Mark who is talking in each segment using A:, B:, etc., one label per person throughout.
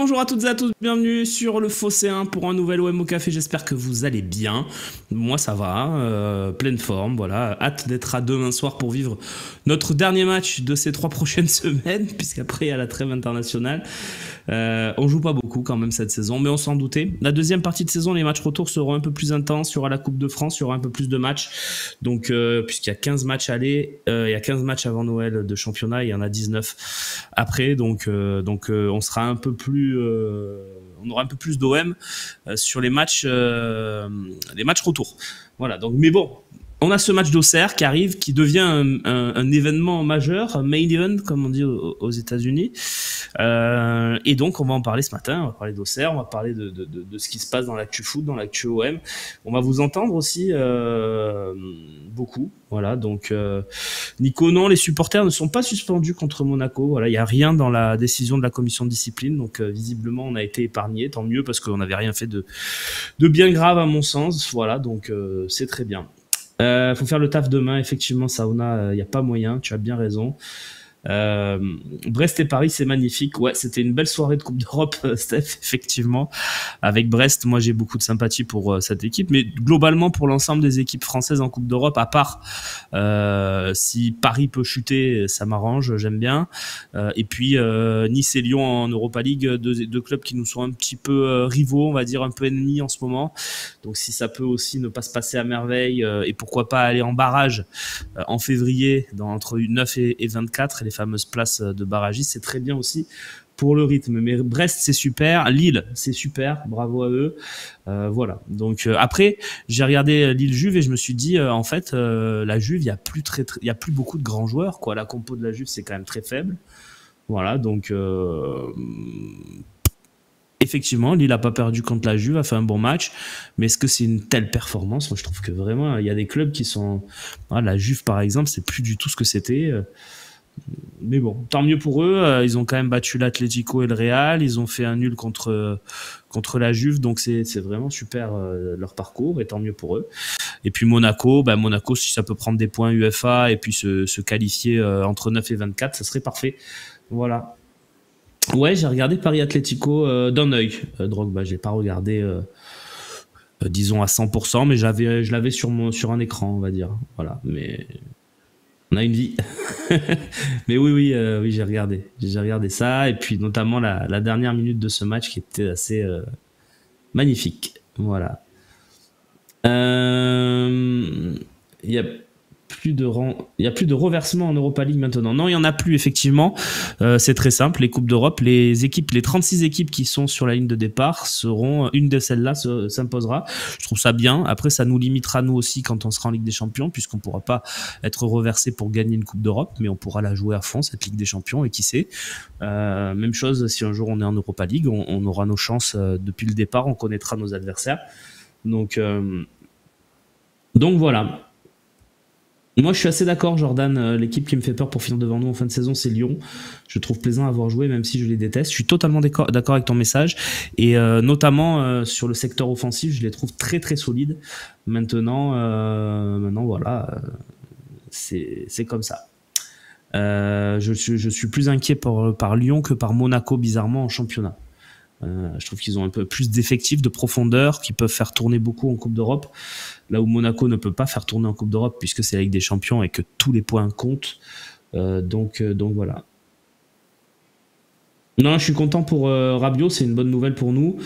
A: Bonjour à toutes et à tous, bienvenue sur le Phocéen pour un nouvel OM au café, j'espère que vous allez bien. Moi ça va, pleine forme, voilà, hâte d'être à demain soir pour vivre notre dernier match de ces 3 prochaines semaines, puisqu'après il y a la trêve internationale. On joue pas beaucoup quand même cette saison, mais on s'en doutait. La deuxième partie de saison, les matchs retour seront un peu plus intenses, il y aura la Coupe de France, il y aura un peu plus de matchs, donc puisqu'il y a 15 matchs aller, il y a 15 matchs avant Noël de championnat, il y en a 19 après, donc on sera un peu plus, on aura un peu plus d'OM sur les matchs retour. Voilà. Donc, mais bon, on a ce match d'Auxerre qui arrive, qui devient un événement majeur, un main event comme on dit aux États-Unis. Et donc on va en parler ce matin. On va parler d'Auxerre, on va parler de ce qui se passe dans l'actu foot, dans l'actu OM. On va vous entendre aussi beaucoup. Voilà, donc Nico, non, les supporters ne sont pas suspendus contre Monaco. Voilà, il y a rien dans la décision de la commission de discipline, donc visiblement on a été épargné, tant mieux parce qu'on n'avait rien fait de bien grave à mon sens. Voilà, donc c'est très bien. Faut faire le taf demain, effectivement, Sauna, il n'y a pas moyen, tu as bien raison. Brest et Paris, c'est magnifique. Ouais, c'était une belle soirée de Coupe d'Europe, Steph, effectivement. Avec Brest, moi j'ai beaucoup de sympathie pour cette équipe, mais globalement pour l'ensemble des équipes françaises en Coupe d'Europe, à part si Paris peut chuter, ça m'arrange, j'aime bien. Et puis Nice et Lyon en Europa League, deux clubs qui nous sont un petit peu rivaux, on va dire un peu ennemis en ce moment. Donc si ça peut aussi ne pas se passer à merveille, et pourquoi pas aller en barrage en février, entre 9 et 24, les fameuses places de barragistes, c'est très bien aussi pour le rythme. Mais Brest, c'est super. Lille, c'est super. Bravo à eux. Voilà. Donc après, j'ai regardé Lille-Juve et je me suis dit, en fait, la Juve, il y a plus beaucoup de grands joueurs, quoi. La compo de la Juve, c'est quand même très faible. Voilà. Donc effectivement, Lille n'a pas perdu contre la Juve, a fait un bon match, mais est-ce que c'est une telle performance? Moi, je trouve que vraiment, il y a des clubs qui sont... la Juve, par exemple, c'est plus du tout ce que c'était. Mais bon, tant mieux pour eux. Ils ont quand même battu l'Atlético et le Real. Ils ont fait un nul contre la Juve, donc c'est vraiment super leur parcours, et tant mieux pour eux. Et puis Monaco, Monaco, si ça peut prendre des points UEFA et puis se qualifier entre 9 et 24, ça serait parfait. Voilà. Ouais, j'ai regardé Paris Atlético d'un œil. Drogba, j'ai pas regardé, disons à 100%, mais je l'avais sur un écran, on va dire. Voilà, mais on a une vie. Mais oui, j'ai regardé ça, et puis notamment la dernière minute de ce match qui était assez magnifique. Voilà. Il y a plus de reversement en Europa League maintenant. Non, il y en a plus, effectivement. C'est très simple. Les Coupes d'Europe, les 36 équipes qui sont sur la ligne de départ seront, une de celles-là s'imposera. Je trouve ça bien. Après, ça nous limitera nous aussi quand on sera en Ligue des Champions, puisqu'on pourra pas être reversé pour gagner une Coupe d'Europe, mais on pourra la jouer à fond, cette Ligue des Champions, et qui sait. Même chose, si un jour on est en Europa League, on aura nos chances depuis le départ, on connaîtra nos adversaires. Donc voilà. Moi, je suis assez d'accord, Jordan. L'équipe qui me fait peur pour finir devant nous en fin de saison, c'est Lyon. Je trouve plaisant à avoir joué, même si je les déteste. Je suis totalement d'accord avec ton message. Et notamment sur le secteur offensif, je les trouve très très solides. Maintenant voilà, c'est comme ça. Je suis plus inquiet par Lyon que par Monaco, bizarrement, en championnat. Je trouve qu'ils ont un peu plus d'effectifs, de profondeur, qui peuvent faire tourner beaucoup en Coupe d'Europe, là où Monaco ne peut pas faire tourner en Coupe d'Europe puisque c'est la Ligue des Champions et que tous les points comptent. Donc voilà. Non, je suis content pour Rabiot, c'est une bonne nouvelle pour nous.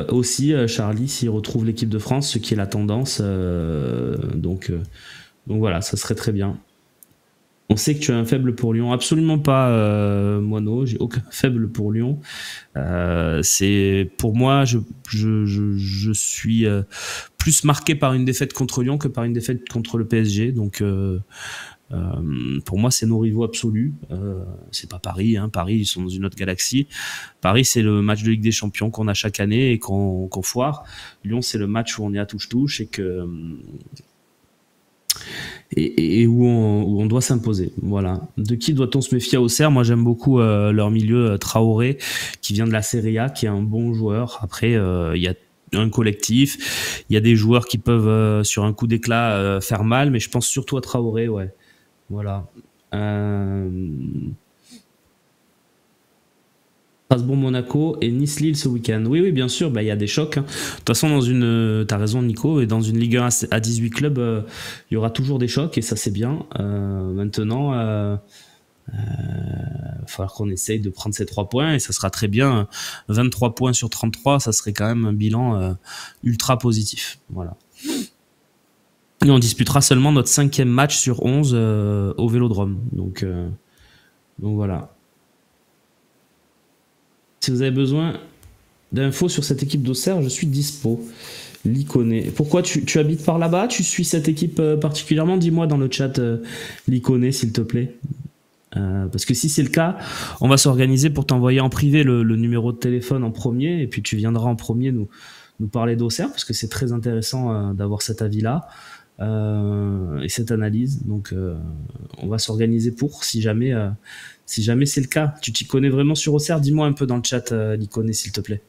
A: Aussi, Charlie, s'il retrouve l'équipe de France, ce qui est la tendance. Donc voilà, ça serait très bien. On sait que tu as un faible pour Lyon. Absolument pas, Moineau. J'ai aucun faible pour Lyon. C'est pour moi, je suis plus marqué par une défaite contre Lyon que par une défaite contre le PSG. Donc pour moi, c'est nos rivaux absolus. C'est pas Paris. Paris, ils sont dans une autre galaxie. Paris, c'est le match de Ligue des Champions qu'on a chaque année et qu'on foire. Lyon, c'est le match où on est à touche-touche et où on doit s'imposer. Voilà. De qui doit-on se méfier à Auxerre? Moi, j'aime beaucoup leur milieu, Traoré, qui vient de la Serie A, qui est un bon joueur. Après, il y a un collectif, il y a des joueurs qui peuvent, sur un coup d'éclat, faire mal, mais je pense surtout à Traoré, ouais. Voilà. Strasbourg-Monaco et Nice-Lille ce week-end. Oui, oui, bien sûr, bah, y a des chocs. Hein. De toute façon, t'as raison Nico, et dans une Ligue 1 à 18 clubs, il y aura toujours des chocs et ça c'est bien. Maintenant, il va falloir qu'on essaye de prendre ces 3 points et ça sera très bien. 23 points sur 33, ça serait quand même un bilan ultra positif. Voilà. Et on disputera seulement notre 5e match sur 11 au Vélodrome. Donc voilà. Si vous avez besoin d'infos sur cette équipe d'Auxerre, je suis dispo. L'Iconé. Pourquoi tu habites par là-bas? Tu suis cette équipe particulièrement? Dis-moi dans le chat l'Iconé, s'il te plaît. Parce que si c'est le cas, on va s'organiser pour t'envoyer en privé le numéro de téléphone en premier, et puis tu viendras en premier nous parler d'Auxerre, parce que c'est très intéressant d'avoir cet avis-là et cette analyse. Donc on va s'organiser pour, si jamais c'est le cas. Tu t'y connais vraiment sur Auxerre? Dis-moi un peu dans le chat, l'Iconé, s'il te plaît.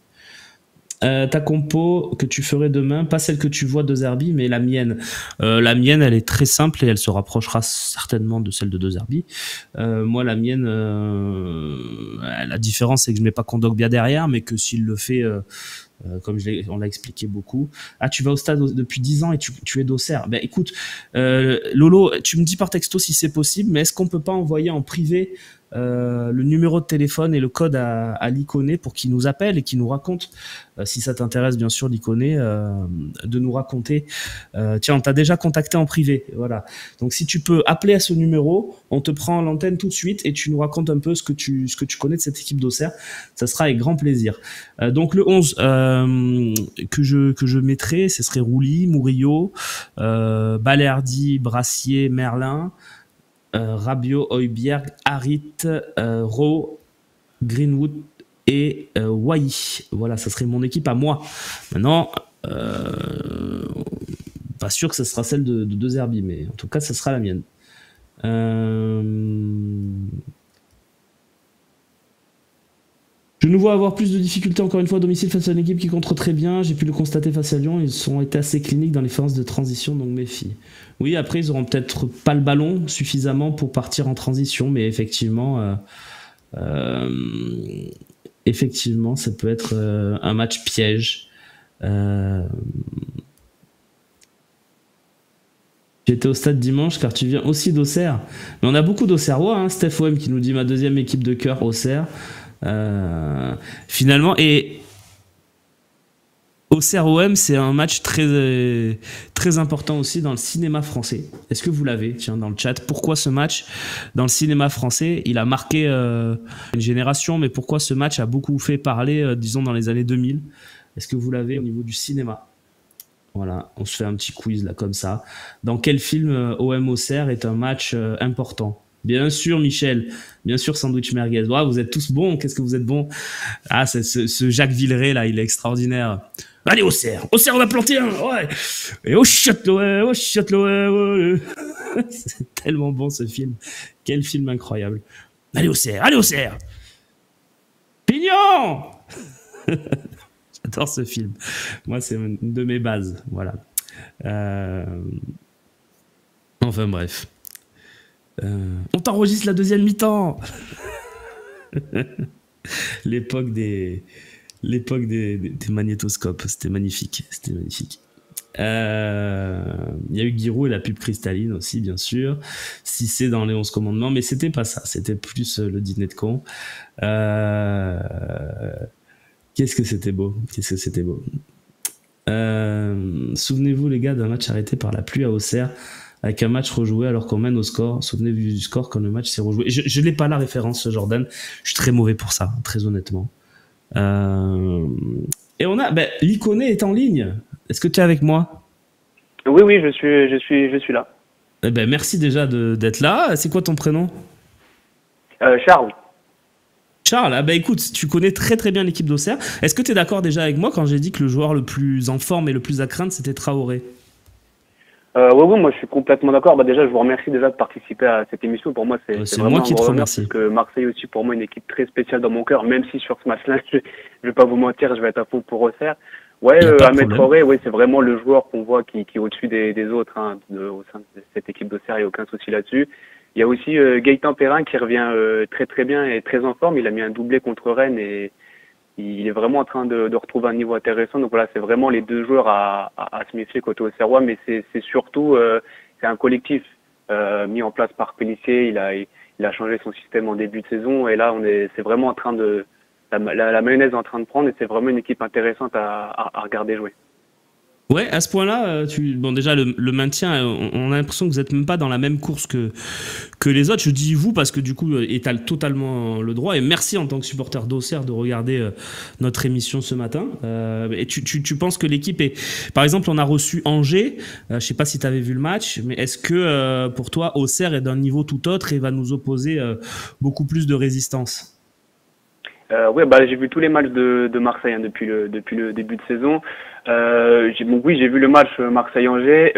A: Ta compo que tu ferais demain, pas celle que tu vois de Zerbi, mais la mienne. La mienne, elle est très simple et elle se rapprochera certainement de celle de De Zerbi. Moi, la mienne, la différence, c'est que je mets pas Kondogbia derrière, mais que s'il le fait, comme on l'a expliqué beaucoup. Ah, tu vas au stade depuis 10 ans et tu es d'Auxerre. Ben écoute, Lolo, tu me dis par texto si c'est possible, mais est-ce qu'on peut pas envoyer en privé le numéro de téléphone et le code à l'Iconé pour qu'il nous appelle et qu'il nous raconte, si ça t'intéresse bien sûr l'Iconé, de nous raconter. Tiens, on t'a déjà contacté en privé, voilà. Donc si tu peux appeler à ce numéro, on te prend l'antenne tout de suite et tu nous racontes un peu ce que tu connais de cette équipe d'Auxerre. Ça sera avec grand plaisir. Donc le 11 que je mettrai, ce serait Rouly, Murillo, Balerdi, Brassier, Merlin, Rabiot, Højbjerg, Harit, Rowe, Greenwood et Wai. Voilà, ça serait mon équipe à moi. Maintenant, pas sûr que ce sera celle de De Zerbi, mais en tout cas, ça sera la mienne. Je nous vois avoir plus de difficultés encore une fois à domicile face à une équipe qui contre très bien. J'ai pu le constater face à Lyon. Ils ont été assez cliniques dans les phases de transition, donc méfie. Oui, après, ils auront peut-être pas le ballon suffisamment pour partir en transition, mais effectivement, ça peut être un match piège. J'étais au stade dimanche car tu viens aussi d'Auxerre. Mais on a beaucoup d'Auxerrois, hein. Steph OM qui nous dit ma deuxième équipe de cœur, Auxerre. Finalement, et Auxerre OM, c'est un match très, très important aussi dans le cinéma français. Est-ce que vous l'avez, tiens, dans le chat? Pourquoi ce match dans le cinéma français? Il a marqué une génération, mais pourquoi ce match a beaucoup fait parler, disons, dans les années 2000? Est-ce que vous l'avez au niveau du cinéma? Voilà, on se fait un petit quiz là comme ça. Dans quel film OM Auxerre est un match important? Bien sûr, Michel. Bien sûr, Sandwich Merguez. Oh, vous êtes tous bons. Qu'est-ce que vous êtes bons? Ah, c'est ce Jacques Villeray, là, il est extraordinaire. Allez, Auxerre. Auxerre, on va planter un. Ouais. Et au Châtelet, ouais. C'est tellement bon, ce film. Quel film incroyable. Allez, Auxerre. Allez, Auxerre. Pignon. J'adore ce film. Moi, c'est une de mes bases. Voilà. Enfin, bref. On t'enregistre la deuxième mi-temps. L'époque des magnétoscopes, c'était magnifique. Il y a eu Giroud et la pub cristalline aussi, bien sûr. Si c'est dans les 11 commandements, mais c'était pas ça. C'était plus le dîner de con. Qu'est-ce que c'était beau. Souvenez-vous, les gars, d'un match arrêté par la pluie à Auxerre, avec un match rejoué alors qu'on mène au score. Souvenez-vous du score quand le match s'est rejoué. Je n'ai pas la référence, Jordan. Je suis très mauvais pour ça, très honnêtement. Et on a... l'Iconé est en ligne. Est-ce que tu es avec moi?
B: Oui, je suis là.
A: Merci déjà d'être là. C'est quoi ton prénom?
B: Charles.
A: Charles, écoute, tu connais très très bien l'équipe d'Auxerre. Est-ce que tu es d'accord déjà avec moi quand j'ai dit que le joueur le plus en forme et le plus à craindre, c'était Traoré?
B: Oui, moi je suis complètement d'accord. Déjà, je vous remercie déjà de participer à cette émission. Pour moi, c'est vraiment
A: moi qui te remercie.
B: Parce que Marseille aussi, pour moi, une équipe très spéciale dans mon cœur. Même si sur ce match-là, je vais pas vous mentir, je vais être à fond pour Auxerre. Ouais, Ahmed Traoré, oui, c'est vraiment le joueur qu'on voit qui est au-dessus des autres au sein de cette équipe d'Auxerre. Il n'y a aucun souci là-dessus. Il y a aussi Gaëtan Perrin qui revient très très bien et très en forme. Il a mis un doublé contre Rennes et il est vraiment en train de retrouver un niveau intéressant. Donc voilà, c'est vraiment les deux joueurs à se méfier côté Auxerrois, mais c'est surtout c'est un collectif mis en place par Pélissier. Il a changé son système en début de saison et là c'est vraiment en train de la mayonnaise est en train de prendre et c'est vraiment une équipe intéressante à regarder jouer.
A: Ouais, à ce point-là, bon déjà le maintien, on a l'impression que vous êtes même pas dans la même course que les autres. Je dis vous parce que du coup, et t'as totalement le droit. Et merci en tant que supporter d'Auxerre de regarder notre émission ce matin. Et tu penses que l'équipe est, par exemple, on a reçu Angers. Je sais pas si t'avais vu le match, mais est-ce que pour toi, Auxerre est d'un niveau tout autre et va nous opposer beaucoup plus de résistance?
B: Ouais, j'ai vu tous les matchs de Marseille depuis le début de saison. Oui, j'ai vu le match Marseille-Angers.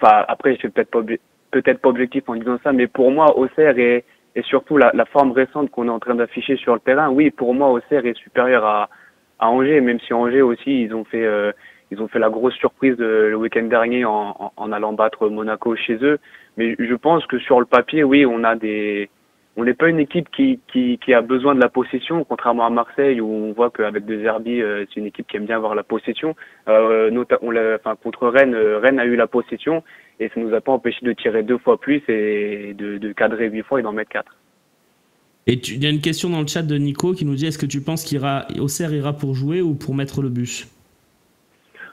B: Après, je suis peut-être pas objectif en disant ça, mais pour moi, Auxerre et surtout la forme récente qu'on est en train d'afficher sur le terrain, oui, pour moi, Auxerre est supérieur à Angers, même si Angers aussi, ils ont fait la grosse surprise le week-end dernier en allant battre Monaco chez eux. Mais je pense que sur le papier, oui, on n'est pas une équipe qui a besoin de la possession, contrairement à Marseille où on voit qu'avec De Zerbi, c'est une équipe qui aime bien avoir la possession. Contre Rennes, Rennes a eu la possession et ça nous a pas empêché de tirer 2 fois plus et de cadrer 8 fois et d'en mettre 4.
A: Et il y a une question dans le chat de Nico qui nous dit est-ce que tu penses qu'Auxerre ira pour jouer ou pour mettre le bus?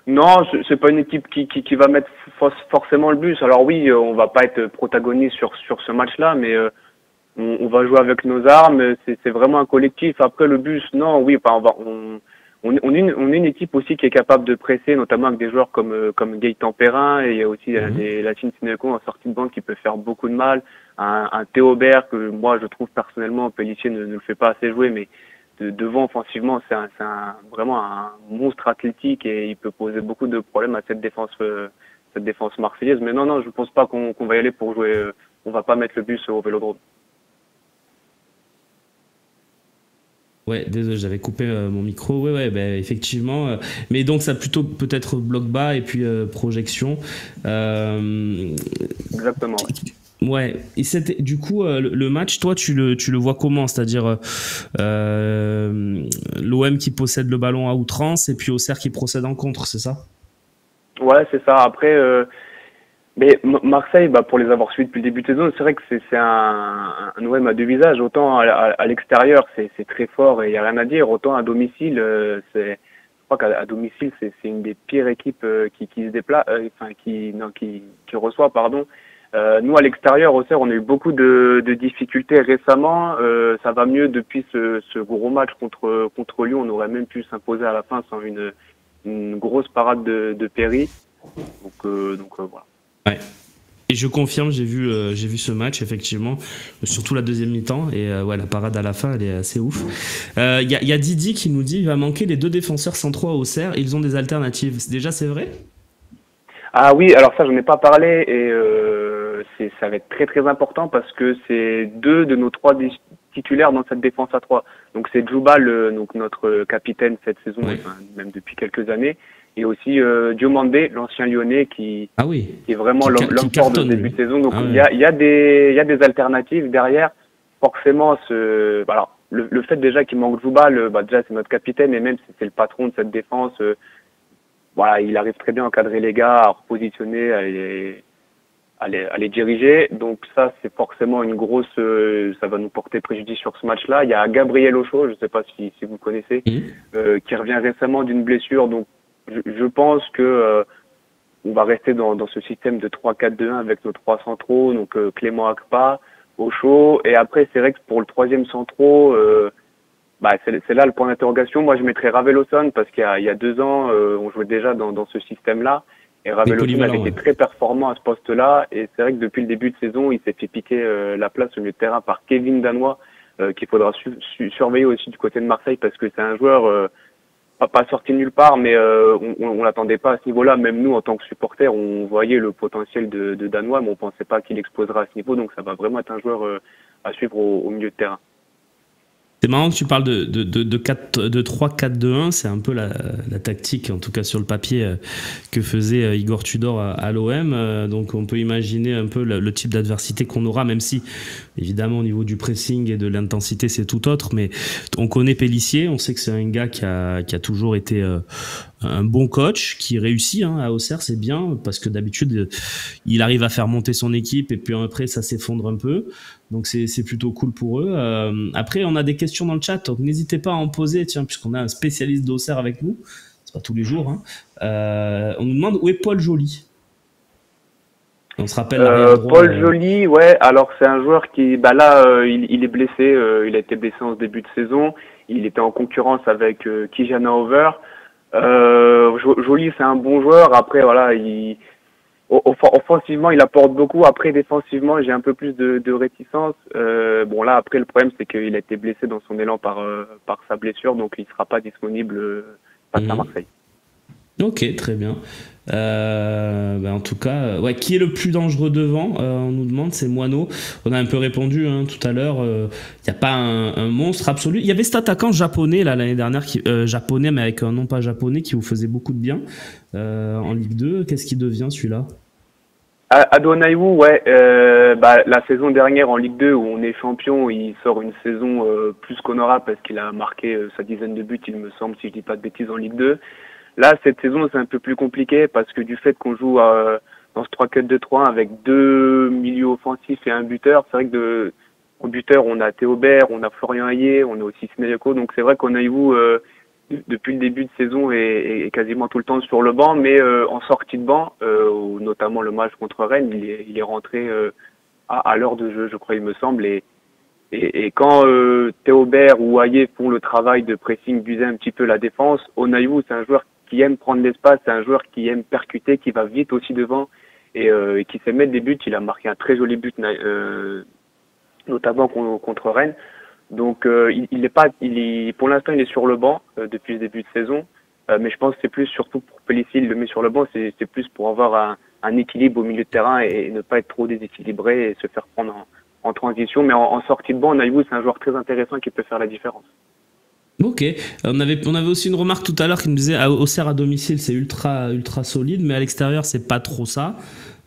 B: Non, c'est pas une équipe qui va mettre forcément le bus. Alors oui, on va pas être protagoniste sur ce match-là, mais on va jouer avec nos armes, c'est vraiment un collectif. Après le bus, non, oui, on est une équipe aussi qui est capable de presser, notamment avec des joueurs comme Gaëtan Perrin, et il y a aussi Lacine Sinéco en sortie de banque qui peut faire beaucoup de mal. Un Théobert que moi je trouve personnellement Pélissier ne le fait pas assez jouer, mais devant offensivement c'est vraiment un monstre athlétique et il peut poser beaucoup de problèmes à cette défense marseillaise. Mais non, je pense pas qu'on va y aller pour jouer. On va pas mettre le bus au Vélodrome.
A: Ouais, désolé, j'avais coupé mon micro. Ouais, effectivement. Mais donc, ça plutôt peut-être bloc bas et puis projection.
B: Exactement.
A: Ouais. Et du coup, le match, toi, tu le vois comment? C'est-à-dire l'OM qui possède le ballon à outrance et puis Auxerre qui procède en contre, c'est ça?
B: Ouais, c'est ça. Après, mais Marseille, pour les avoir suivis depuis le début de saison, c'est vrai que c'est un OM à deux visages. Autant à l'extérieur, c'est très fort et il y a rien à dire. Autant à domicile, je crois qu'à domicile, c'est une des pires équipes qui se déplace, qui reçoit, pardon. Nous, à l'extérieur, Auxerre, on a eu beaucoup de difficultés récemment. Ça va mieux depuis ce gros match contre Lyon. On aurait même pu s'imposer à la fin sans une grosse parade de Perry. Donc voilà.
A: Ouais. Et je confirme, j'ai vu ce match effectivement, surtout la deuxième mi-temps et la parade à la fin, elle est assez ouf. Il y a Didi qui nous dit il va manquer les deux défenseurs centraux à Auxerre, ils ont des alternatives. Déjà, c'est vrai?
B: Ah oui, alors ça j'en ai pas parlé et ça va être très très important parce que c'est deux de nos trois titulaires dans cette défense à trois. Donc c'est Djouba, donc notre capitaine cette saison, oui. Même depuis quelques années. Et aussi Diomandé, l'ancien Lyonnais qui est vraiment l'homme fort de début de saison. Donc il y a des alternatives derrière. Forcément, alors le fait déjà qu'il manque Djouba, déjà c'est notre capitaine et même si c'est le patron de cette défense, il arrive très bien à encadrer les gars, à repositionner, à les diriger. Donc ça c'est forcément une grosse, ça va nous porter préjudice sur ce match-là. Il y a Gabriel Ocho, je ne sais pas si vous connaissez, qui revient récemment d'une blessure. Donc je pense que on va rester dans ce système de 3-4-2-1 avec nos trois centraux, donc Clément Akpa, Ocho, et après c'est vrai que pour le troisième centraux, c'est là le point d'interrogation. Moi je mettrais Raveloson parce qu'il y a 2 ans on jouait déjà dans ce système-là, et Raveloson avait été très performant à ce poste-là, et c'est vrai que depuis le début de saison il s'est fait piquer la place au milieu de terrain par Kevin Danois, qu'il faudra surveiller aussi du côté de Marseille parce que c'est un joueur pas sorti nulle part, mais on l'attendait pas à ce niveau-là. Même nous, en tant que supporters, on voyait le potentiel de Danois, mais on pensait pas qu'il explosera à ce niveau. Donc ça va vraiment être un joueur à suivre au milieu de terrain.
A: C'est marrant que tu parles de 3-4-2-1, c'est un peu la tactique, en tout cas sur le papier, que faisait Igor Tudor à l'OM. Donc on peut imaginer un peu le type d'adversité qu'on aura, même si évidemment au niveau du pressing et de l'intensité c'est tout autre. Mais on connaît Pélissier, on sait que c'est un gars qui a toujours été un bon coach, qui réussit à Auxerre, c'est bien, parce que d'habitude il arrive à faire monter son équipe et puis après ça s'effondre un peu. Donc c'est plutôt cool pour eux. Après, on a des questions dans le chat, donc n'hésitez pas à en poser, tiens, puisqu'on a un spécialiste d'Auxerre avec nous. C'est pas tous les jours. On nous demande où est Paul Joly. On se rappelle l'arrière droit.
B: Paul Joly, ouais. Alors c'est un joueur qui, il est blessé. Il a été blessé en ce début de saison. Il était en concurrence avec Kijana Over. Joly, c'est un bon joueur. Après, voilà, offensivement, il apporte beaucoup. Après, défensivement, j'ai un peu plus de réticence. Bon, là, après, le problème, c'est qu'il a été blessé dans son élan par sa blessure, donc il sera pas disponible face à Marseille.
A: Ok, très bien. En tout cas, qui est le plus dangereux devant, on nous demande, c'est Moineau. On a un peu répondu tout à l'heure. Il n'y a pas un monstre absolu. Il y avait cet attaquant japonais là, l'année dernière, japonais mais avec un nom pas japonais, qui vous faisait beaucoup de bien en Ligue 2. Qu'est-ce qui devient celui-là?
B: Adonaiwu, ouais. La saison dernière en Ligue 2 où on est champion, il sort une saison plus qu'honorable parce qu'il a marqué sa dizaine de buts, il me semble, si je dis pas de bêtises, en Ligue 2. Là, cette saison, c'est un peu plus compliqué parce que du fait qu'on joue dans ce 3-4-2-3 avec deux milieux offensifs et un buteur, c'est vrai que en buteur, on a Théobert, on a Florian Hayé, on a aussi Sneleko. Donc c'est vrai qu'on a eu depuis le début de saison et quasiment tout le temps sur le banc, mais en sortie de banc, notamment le match contre Rennes, il est rentré à l'heure de jeu, je crois, il me semble. Et quand Théobert ou Hayé font le travail de pressing, d'user un petit peu la défense, Onayou, c'est un joueur qui aime prendre l'espace, c'est un joueur qui aime percuter, qui va vite aussi devant et qui sait mettre des buts. Il a marqué un très joli but, notamment contre Rennes. Donc pour l'instant il est sur le banc depuis le début de saison, mais je pense que c'est plus, surtout pour Pélissier, il le met sur le banc, c'est plus pour avoir un équilibre au milieu de terrain et ne pas être trop déséquilibré et se faire prendre en transition. Mais en sortie de banc, Naïvou, c'est un joueur très intéressant qui peut faire la différence.
A: Ok, on avait aussi une remarque tout à l'heure qui nous disait Auxerre à domicile c'est ultra solide, mais à l'extérieur c'est pas trop ça.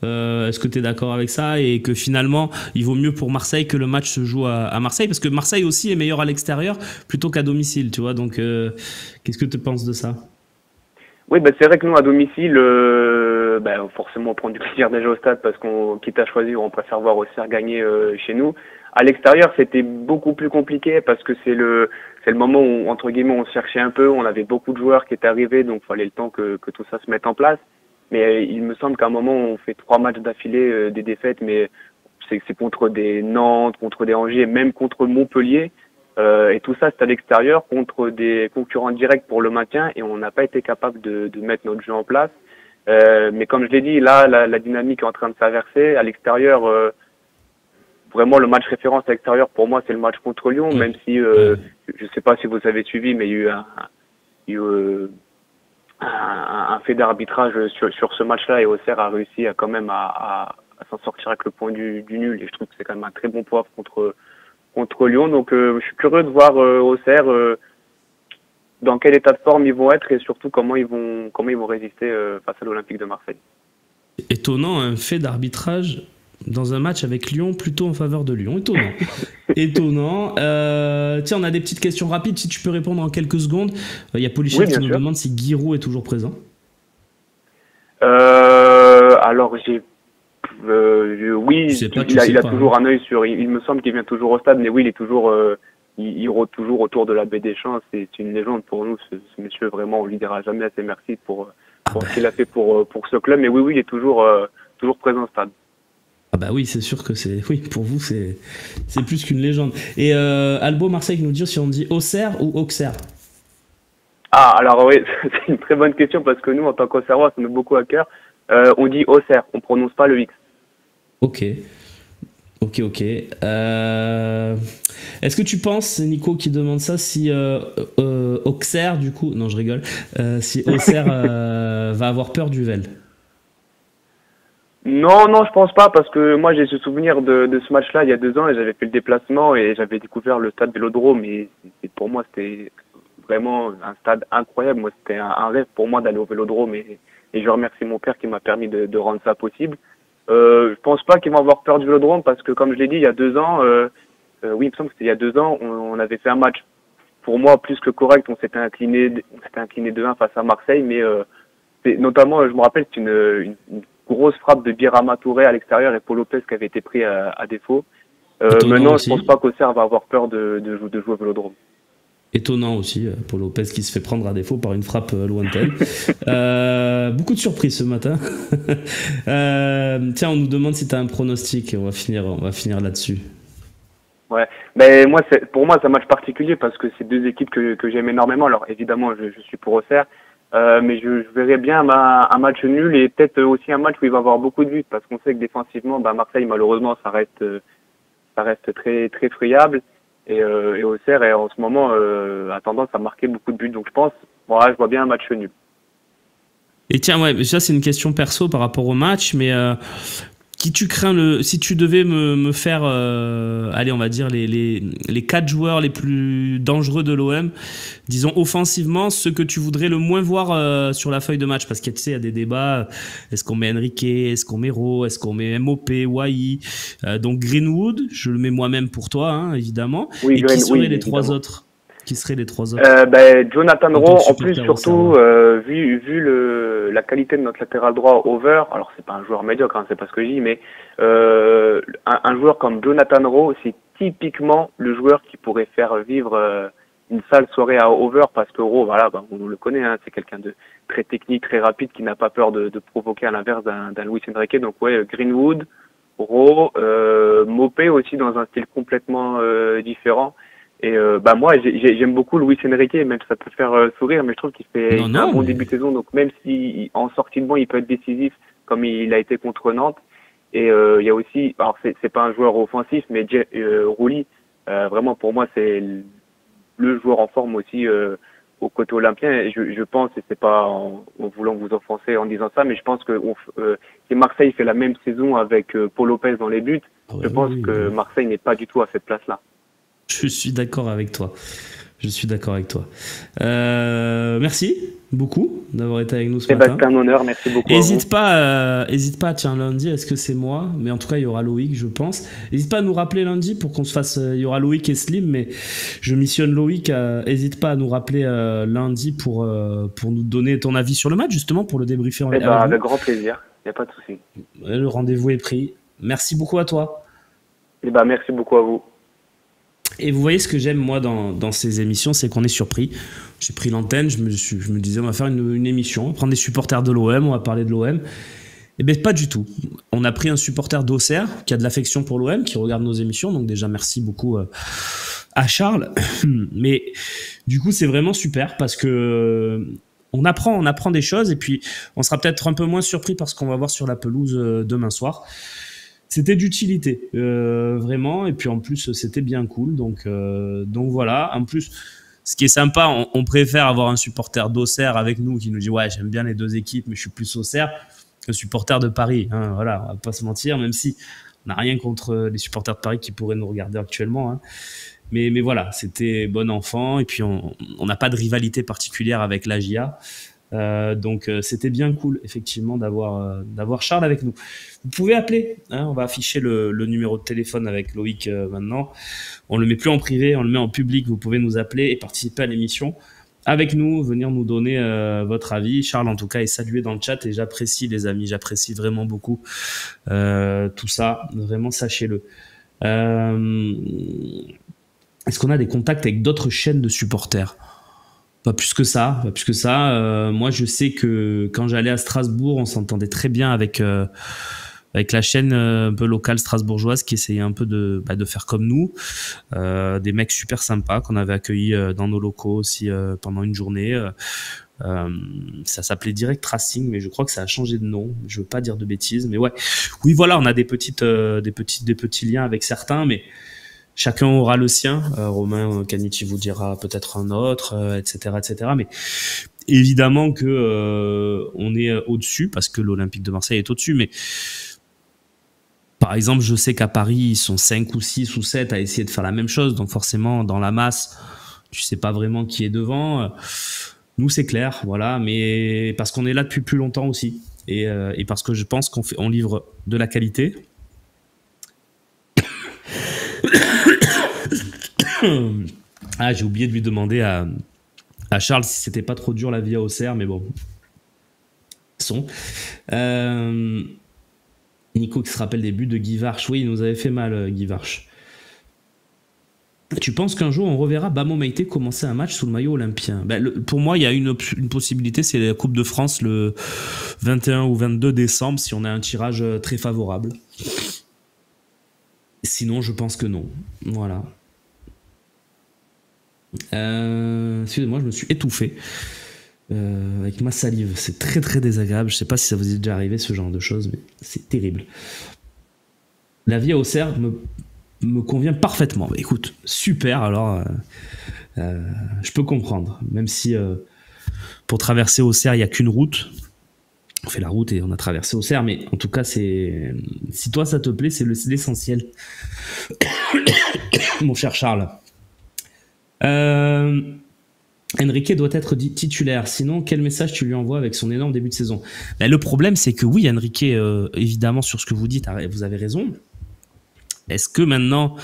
A: Est-ce que tu es d'accord avec ça et que finalement il vaut mieux pour Marseille que le match se joue à Marseille, parce que Marseille aussi est meilleur à l'extérieur plutôt qu'à domicile, tu vois, donc qu'est-ce que tu penses de ça?
B: Oui, c'est vrai que nous à domicile, forcément on prend du plaisir déjà au stade parce qu'on, quitte à choisir, on préfère voir Auxerre gagner chez nous. À l'extérieur, c'était beaucoup plus compliqué parce que c'est le moment où, entre guillemets, on cherchait un peu, on avait beaucoup de joueurs qui étaient arrivés, donc il fallait le temps que tout ça se mette en place. Mais il me semble qu'à un moment, on fait 3 matchs d'affilée, des défaites, mais c'est contre des Nantes, contre des Angers, même contre Montpellier. Et tout ça, c'est à l'extérieur, contre des concurrents directs pour le maintien, et on n'a pas été capable de mettre notre jeu en place. Mais comme je l'ai dit, là, la dynamique est en train de s'inverser. À l'extérieur, vraiment, le match référence à l'extérieur, pour moi, c'est le match contre Lyon, même si, je sais pas si vous avez suivi, mais il y a eu un fait d'arbitrage sur ce match-là, et Auxerre a réussi quand même à s'en sortir avec le point du nul, et je trouve que c'est quand même un très bon poivre contre Lyon. Donc je suis curieux de voir Auxerre dans quel état de forme ils vont être et surtout comment ils vont résister face à l'Olympique de Marseille.
A: Étonnant, un fait d'arbitrage dans un match avec Lyon plutôt en faveur de Lyon. Étonnant. Étonnant. Tiens, on a des petites questions rapides, si tu peux répondre en quelques secondes. Il y a Polichet qui nous demande si Giroud est toujours présent.
B: Alors oui, il a toujours un œil sur. Il me semble qu'il vient toujours au stade, mais oui, il est toujours. Il rôde toujours autour de la baie des Champs. C'est une légende pour nous, ce monsieur. Vraiment, on lui dira jamais assez merci pour ce qu'il a fait pour ce club. Mais oui, il est toujours présent au stade.
A: Ah bah oui, c'est sûr que pour vous c'est plus qu'une légende. Et Albo Marseille nous dit si on dit Auxerre ou Auxerre.
B: Ah, alors oui, c'est une très bonne question parce que nous, en tant qu'Auxerrois, ça nous met beaucoup à cœur. On dit Auxerre, on prononce pas le X.
A: Ok. Est-ce que tu penses, c'est Nico qui demande ça, si Auxerre, du coup, non je rigole, si Auxerre va avoir peur du Vel?
B: Non, non, je pense pas, parce que moi j'ai ce souvenir de ce match-là il y a 2 ans et j'avais fait le déplacement et j'avais découvert le stade Vélodrome et pour moi c'était vraiment un stade incroyable. Moi c'était un rêve pour moi d'aller au Vélodrome et je remercie mon père qui m'a permis de rendre ça possible. Je pense pas qu'ils vont avoir peur du Vélodrome parce que comme je l'ai dit il y a 2 ans, oui il me semble que c'était il y a 2 ans, on avait fait un match pour moi plus que correct. On s'était incliné 2-1 face à Marseille, mais notamment je me rappelle c'est une grosse frappe de Birama Touré à l'extérieur et Paul Lopez qui avait été pris à défaut.
A: Étonnant
B: Maintenant, je pense
A: aussi.
B: pas qu'Auxerre va avoir peur de jouer au Vélodrome.
A: Étonnant aussi, Paul Lopez qui se fait prendre à défaut par une frappe lointaine. Beaucoup de surprises ce matin. Tiens, on nous demande si tu as un pronostic. On va finir là-dessus.
B: Ouais, mais moi, pour moi, c'est un match particulier parce que c'est deux équipes que j'aime énormément. Alors, évidemment, je suis pour Auxerre, mais je verrais bien un match nul et peut-être aussi un match où il va y avoir beaucoup de buts parce qu'on sait que défensivement, Marseille, malheureusement, ça reste très, très friable et Auxerre, en ce moment, a tendance à marquer beaucoup de buts. Donc, je pense, voilà, je vois bien un match nul.
A: Et tiens, ouais, ça c'est une question perso par rapport au match, mais qui tu crains si tu devais me faire, allez, on va dire les 4 joueurs les plus dangereux de l'OM, disons offensivement, ceux que tu voudrais le moins voir sur la feuille de match, parce qu'il tu sais, il y a des débats, est-ce qu'on met Enrique, est-ce qu'on met Ro, est-ce qu'on met MOP, Wai, donc Greenwood, je le mets moi-même pour toi, hein, évidemment,
B: Oui,
A: et qui seraient
B: oui,
A: les trois
B: évidemment.
A: autres? Qui seraient les trois autres
B: Jonathan
A: en tant que
B: Rowe, en plus
A: supporter au
B: surtout,
A: Serrois?
B: vu la qualité de notre latéral droit over, alors c'est pas un joueur médiocre, hein, c'est pas ce que je dis, mais un joueur comme Jonathan Rowe, c'est typiquement le joueur qui pourrait faire vivre une sale soirée à over parce que Rowe, voilà, on le connaît, hein, c'est quelqu'un de très technique, très rapide, qui n'a pas peur de provoquer à l'inverse d'un Luis Enrique. Donc ouais, Greenwood, Rowe, Mopé aussi dans un style complètement différent. Et moi j'aime beaucoup Luis Enrique, même si ça peut faire sourire, mais je trouve
A: Non,
B: il fait un
A: non,
B: bon
A: mais
B: début de saison. Donc même si en sortie de banc il peut être décisif comme il a été contre Nantes. Et il y a aussi, alors c'est pas un joueur offensif, mais Rouli, vraiment pour moi c'est le joueur en forme aussi au côté olympien. Et je pense, et c'est pas en voulant vous offenser en disant ça, mais je pense que si Marseille fait la même saison avec Paul Lopez dans les buts,
A: ah ouais,
B: je
A: oui,
B: pense
A: oui,
B: que
A: oui.
B: Marseille n'est pas du tout à cette place-là.
A: Je suis d'accord avec toi. Je suis d'accord avec toi. Merci beaucoup d'avoir été avec nous ce
B: Eh ben,
A: matin.
B: c'est un honneur, merci beaucoup à vous.
A: Hésite pas, tiens, lundi, est-ce que c'est moi? Mais en tout cas, il y aura Loïc, je pense. Hésite pas à nous rappeler lundi pour qu'on se fasse. Il y aura Loïc et Slim, mais je missionne Loïc. Hésite pas à nous rappeler lundi pour nous donner ton avis sur le match, justement, pour le débriefer
B: Eh ben,
A: avec
B: avec
A: nous.
B: grand plaisir, il n'y a pas de souci.
A: Le rendez-vous est pris. Merci beaucoup à toi.
B: Eh ben, merci beaucoup à vous.
A: Et vous voyez ce que j'aime moi dans ces émissions, c'est qu'on est surpris. J'ai pris l'antenne, je me disais on va faire une émission, on va prendre des supporters de l'OM, on va parler de l'OM. Eh bien pas du tout. On a pris un supporter d'Auxerre qui a de l'affection pour l'OM, qui regarde nos émissions, donc déjà merci beaucoup à Charles. Mais du coup c'est vraiment super parce que on apprend des choses et puis on sera peut-être un peu moins surpris par ce qu'on va voir sur la pelouse demain soir. C'était d'utilité, vraiment. Et puis en plus, c'était bien cool. Donc voilà. En plus, ce qui est sympa, on préfère avoir un supporter d'Auxerre avec nous qui nous dit ouais, j'aime bien les deux équipes, mais je suis plus Auxerre que supporter de Paris. Hein, voilà, on va pas se mentir, même si on n'a rien contre les supporters de Paris qui pourraient nous regarder actuellement. Hein. Mais voilà, c'était bon enfant. Et puis on n'a pas de rivalité particulière avec l'AGIA. Donc c'était bien cool effectivement d'avoir Charles avec nous. Vous pouvez appeler, hein, on va afficher le numéro de téléphone avec Loïc maintenant. On le met plus en privé, on le met en public. Vous pouvez nous appeler et participer à l'émission avec nous, venir nous donner votre avis. Charles en tout cas est salué dans le chat et j'apprécie les amis, j'apprécie vraiment beaucoup tout ça, vraiment sachez-le. Est-ce qu'on a des contacts avec d'autres chaînes de supporters? Pas plus que ça, pas plus que ça. Moi, je sais que quand j'allais à Strasbourg, on s'entendait très bien avec la chaîne un peu locale strasbourgeoise qui essayait un peu de faire comme nous. Des mecs super sympas qu'on avait accueillis dans nos locaux aussi pendant une journée. Ça s'appelait Direct Tracing, mais je crois que ça a changé de nom. Je veux pas dire de bêtises, mais ouais. Oui, voilà, on a des petits liens avec certains, mais chacun aura le sien. Romain Canici vous dira peut-être un autre, etc., etc. Mais évidemment que on est au-dessus parce que l'Olympique de Marseille est au-dessus. Mais Par exemple, je sais qu'à Paris, ils sont 5 ou 6 ou 7 à essayer de faire la même chose. Donc forcément, dans la masse, tu sais pas vraiment qui est devant. Nous, c'est clair, voilà. Mais parce qu'on est là depuis plus longtemps aussi. Et parce que je pense on livre de la qualité. Ah, j'ai oublié de lui demander à Charles si c'était pas trop dur la vie à Auxerre, mais bon. Nico qui se rappelle des buts de Guy Varche. Oui, il nous avait fait mal, Guy Varche. Tu penses qu'un jour on reverra Bamo Meïté commencer un match sous le maillot olympien? Pour moi, il y a une possibilité, c'est la Coupe de France le 21 ou 22 décembre si on a un tirage très favorable. Sinon, je pense que non. Voilà. Excusez-moi, je me suis étouffé avec ma salive. C'est très très désagréable. Je sais pas si ça vous est déjà arrivé ce genre de choses, mais c'est terrible. La vie à Auxerre me convient parfaitement. Écoute, super. Alors, je peux comprendre. Même si pour traverser Auxerre, il n'y a qu'une route. On fait la route et on a traversé Auxerre, mais en tout cas, si toi ça te plaît, c'est l'essentiel. Mon cher Charles. Enrique doit être titulaire. Sinon, quel message tu lui envoies avec son énorme début de saison? Le problème, c'est que oui, Enrique, évidemment, sur ce que vous dites, vous avez raison. Est-ce que maintenant,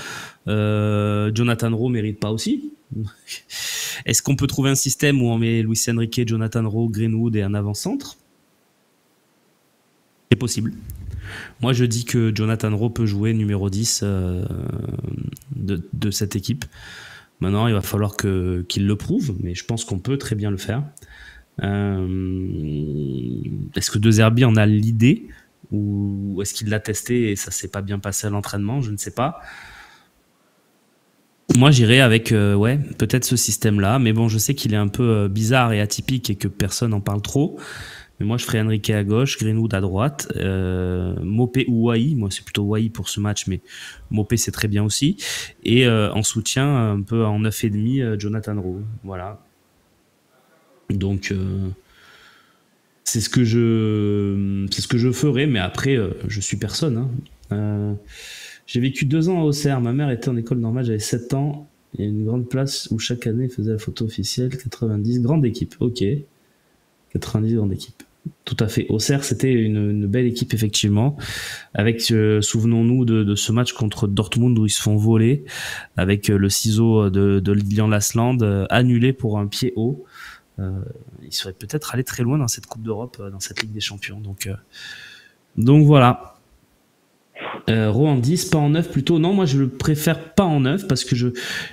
A: Jonathan Rowe mérite pas aussi? Est-ce qu'on peut trouver un système où on met Luis Enrique, Jonathan Rowe, Greenwood et un avant-centre? C'est possible. Moi, je dis que Jonathan Rowe peut jouer numéro 10 de cette équipe. Maintenant, il va falloir qu'il le prouve, mais je pense qu'on peut très bien le faire. Est-ce que De Zerbi en a l'idée ou est-ce qu'il l'a testé et ça s'est pas bien passé à l'entraînement? Je ne sais pas. Moi, j'irais avec peut-être ce système-là, mais bon, je sais qu'il est un peu bizarre et atypique et que personne n'en parle trop. Mais moi, je ferais Enrique à gauche, Greenwood à droite, Mopé ou Wai. Moi, c'est plutôt Wai pour ce match, mais Mopé, c'est très bien aussi. Et en soutien, un peu en 9,5, Jonathan Rowe. Voilà. Donc, c'est ce que je ferais, mais après, je suis personne. J'ai vécu 2 ans à Auxerre. Ma mère était en école normale, j'avais 7 ans. Il y a une grande place où chaque année faisait la photo officielle. 90, grande équipe, ok. 90 grande équipe. Tout à fait. Auxerre, c'était une belle équipe, effectivement. Avec, souvenons-nous de ce match contre Dortmund où ils se font voler, avec le ciseau de Lilian Lasland annulé pour un pied haut. Ils seraient peut-être allés très loin dans cette Coupe d'Europe, dans cette Ligue des Champions. Donc voilà. Rowe en 10, pas en 9 plutôt. Non, moi je le préfère pas en 9 parce que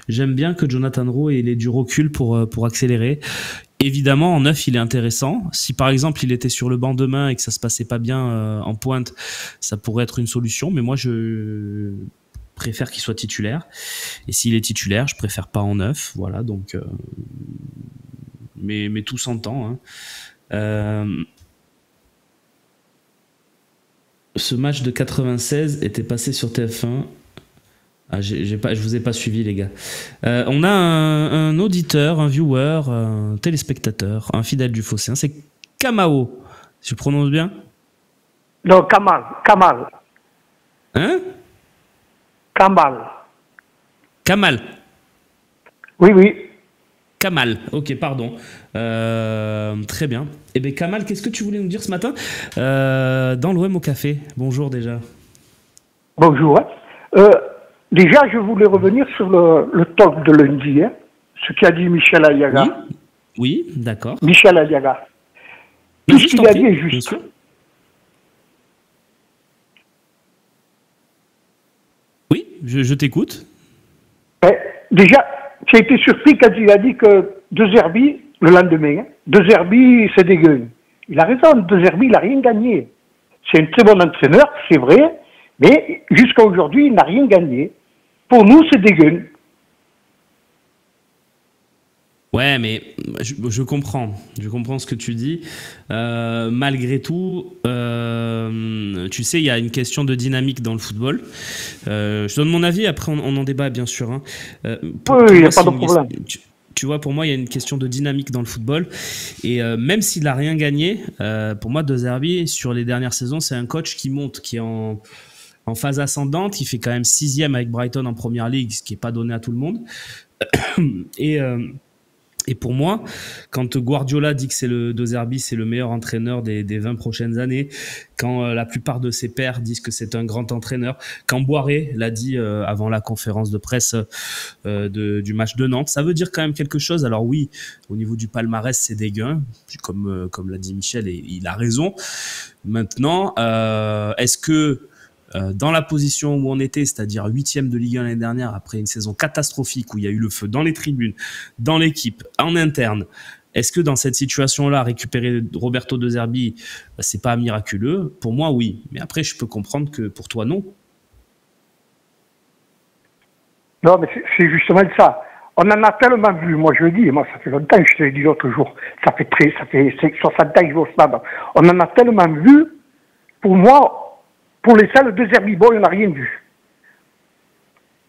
A: j'aime bien que Jonathan Rowe ait du recul pour accélérer. Évidemment, en 9, il est intéressant. Si par exemple il était sur le banc demain et que ça se passait pas bien en pointe, ça pourrait être une solution. Mais moi, je préfère qu'il soit titulaire. Et s'il est titulaire, je préfère pas en 9. Voilà, donc. Mais tout s'entend. Ce match de 96 était passé sur TF1. Ah, je vous ai pas suivi, les gars. On a un auditeur, un viewer, un téléspectateur, un fidèle du Phocéen. C'est Kamao. Tu prononces bien?
C: Non, Kamal.
A: Hein? Kamal.
C: Oui.
A: Kamal. Ok, pardon. Très bien. Eh bien, Kamal, qu'est-ce que tu voulais nous dire ce matin dans l'OM au café? Bonjour déjà.
C: Bonjour. Déjà, je voulais revenir sur le talk de lundi, ce qu'a dit Michel Aliaga.
A: Oui, d'accord.
C: Michel Aliaga. Tout ce qu'il a dit est juste.
A: Oui, je t'écoute.
C: Déjà, j'ai été surpris quand il a dit que De Zerbi, le lendemain, De Zerbi, c'est dégueu. Il a raison, De Zerbi, il n'a rien gagné. C'est un très bon entraîneur, c'est vrai, mais jusqu'à aujourd'hui, il n'a rien gagné. Pour nous, c'est dégueu.
A: Ouais, mais je comprends. Je comprends ce que tu dis. Malgré tout, tu sais, il y a une question de dynamique dans le football. Je donne mon avis, après on en débat, bien sûr.
C: Oui, il n'y a pas de problème.
A: Tu vois, pour moi, il y a une question de dynamique dans le football. Et même s'il n'a rien gagné, pour moi, De Zerbi, sur les dernières saisons, c'est un coach qui monte, qui est en phase ascendante. Il fait quand même 6e avec Brighton en Première Ligue, ce qui n'est pas donné à tout le monde. Et pour moi, quand Guardiola dit que c'est De Zerbi, c'est le meilleur entraîneur des 20 prochaines années, quand la plupart de ses pairs disent que c'est un grand entraîneur, quand Boiré l'a dit avant la conférence de presse du match de Nantes, ça veut dire quand même quelque chose. Alors oui, au niveau du palmarès, c'est dégueu, comme l'a dit Michel, et il a raison. Maintenant, est-ce que dans la position où on était, c'est-à-dire 8e de Ligue 1 l'année dernière, après une saison catastrophique où il y a eu le feu dans les tribunes, dans l'équipe, en interne, est-ce que dans cette situation-là, récupérer Roberto De Zerbi, c'est pas miraculeux? Pour moi, oui. Mais après, je peux comprendre que pour toi, non.
C: Non, mais c'est justement ça. On en a tellement vu, moi je le dis, moi ça fait longtemps, je te l'ai dit l'autre jour, ça fait 60 ans que je vais au stade. On en a tellement vu, pour moi, pour les salles de Zerbi, bon, on n'a rien vu.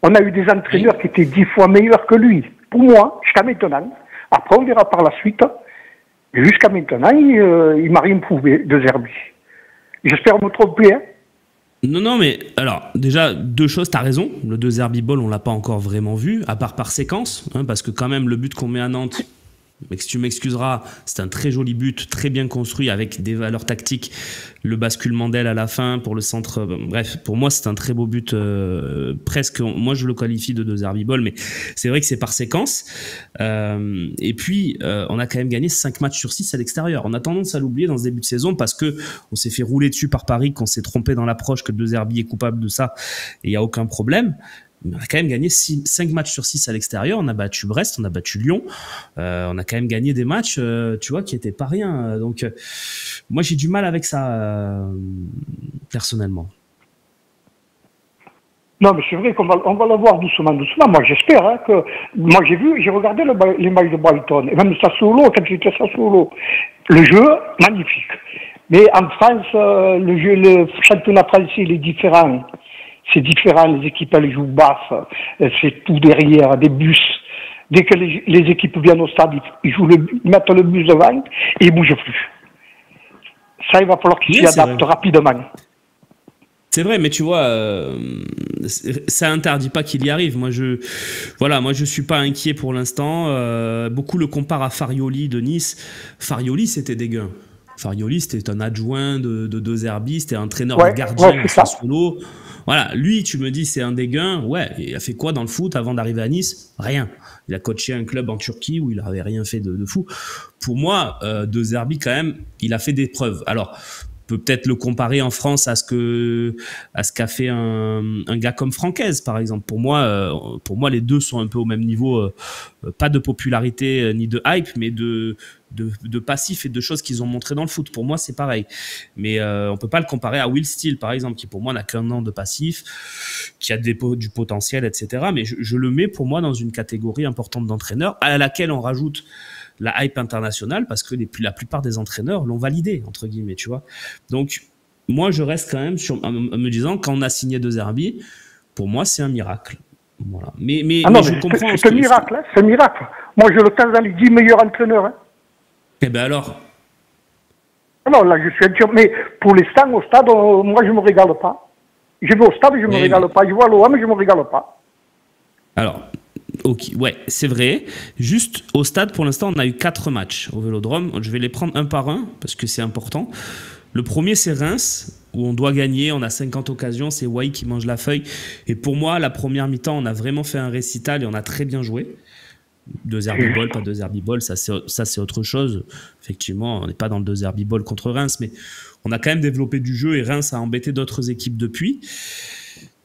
C: On a eu des entraîneurs qui étaient 10 fois meilleurs que lui. Pour moi, jusqu'à maintenant. Après, on verra par la suite. Jusqu'à maintenant, il m'a rien prouvé, De Zerbi. J'espère me tromper. Hein.
A: Non, mais alors, déjà, deux choses, t'as raison. Le De Zerbi Ball, on l'a pas encore vraiment vu, à part par séquence, hein, parce que quand même, le but qu'on met à Nantes, mais que tu m'excuseras, c'est un très joli but, très bien construit, avec des valeurs tactiques. Le basculement d'aile à la fin pour le centre. Bref, pour moi, c'est un très beau but. Presque, moi, je le qualifie de Zerbi Ball, mais c'est vrai que c'est par séquence. Et puis, on a quand même gagné 5 matchs sur 6 à l'extérieur. On a tendance à l'oublier dans ce début de saison parce que on s'est fait rouler dessus par Paris, qu'on s'est trompé dans l'approche, que De Zerbi est coupable de ça et il n'y a aucun problème. On a quand même gagné 5 matchs sur 6 à l'extérieur. On a battu Brest, on a battu Lyon. On a quand même gagné des matchs, tu vois, qui étaient pas rien. Donc, moi, j'ai du mal avec ça, personnellement.
C: Non, mais c'est vrai qu'on va le voir doucement. Moi, j'espère hein, que... Moi, j'ai regardé les matchs de Brighton, et même Sassuolo, quand j'étais à Sassuolo. Le jeu, magnifique. Mais en France, le championnat français, il est différent. C'est différent, les équipes, elles jouent basse, c'est tout derrière, des bus. Dès que les équipes viennent au stade, ils mettent le bus devant et ils ne bougent plus. Ça, il va falloir qu'ils s'y adaptent rapidement.
A: C'est vrai, mais tu vois, ça interdit pas qu'il y arrive. Moi, je suis pas inquiet pour l'instant. Beaucoup le comparent à Farioli de Nice. Farioli, c'était dégueu. Farioli, c'était un adjoint de Zerbi, c'était un entraîneur de gardien de Sassuolo. Voilà, lui, tu me dis, c'est un dégain. Ouais, il a fait quoi dans le foot avant d'arriver à Nice? Rien. Il a coaché un club en Turquie où il n'avait rien fait de fou. Pour moi, De Zerbi, quand même, il a fait des preuves. Alors, peut-être le comparer en France à ce qu'a fait un gars comme Francaise, par exemple. Pour moi, les deux sont un peu au même niveau, pas de popularité ni de hype, mais de passif et de choses qu'ils ont montré dans le foot. Pour moi, c'est pareil. Mais on peut pas le comparer à Will Steele, par exemple, qui pour moi n'a qu'un an de passif, qui a du potentiel, etc. Mais je le mets pour moi dans une catégorie importante d'entraîneurs à laquelle on rajoute la hype internationale parce que la plupart des entraîneurs l'ont validé, entre guillemets, tu vois. Donc, moi, je reste quand même en me disant, quand on a signé De Zerbi, pour moi, c'est un miracle. Voilà. Mais je comprends.
C: C'est un miracle, hein, c'est un miracle. Moi, je le classe dans les 10 meilleurs entraîneurs. Hein.
A: Eh ben alors.
C: Non, là, je suis un sûr. Mais pour l'instant, au stade, moi, je ne me régale pas. Je vais au stade, je ne me régale pas. Je vois l'OM, je ne me régale pas.
A: Alors, ok, ouais, c'est vrai. Juste au stade, pour l'instant, on a eu 4 matchs au Vélodrome. Je vais les prendre un par un parce que c'est important. Le premier, c'est Reims, où on doit gagner. On a 50 occasions. C'est Wai qui mange la feuille. Et pour moi, la première mi-temps, on a vraiment fait un récital et on a très bien joué. De Zerbi Ball, pas de Zerbi Ball, ça c'est autre chose. Effectivement, on n'est pas dans le De Zerbi Ball contre Reims, mais on a quand même développé du jeu et Reims a embêté d'autres équipes depuis.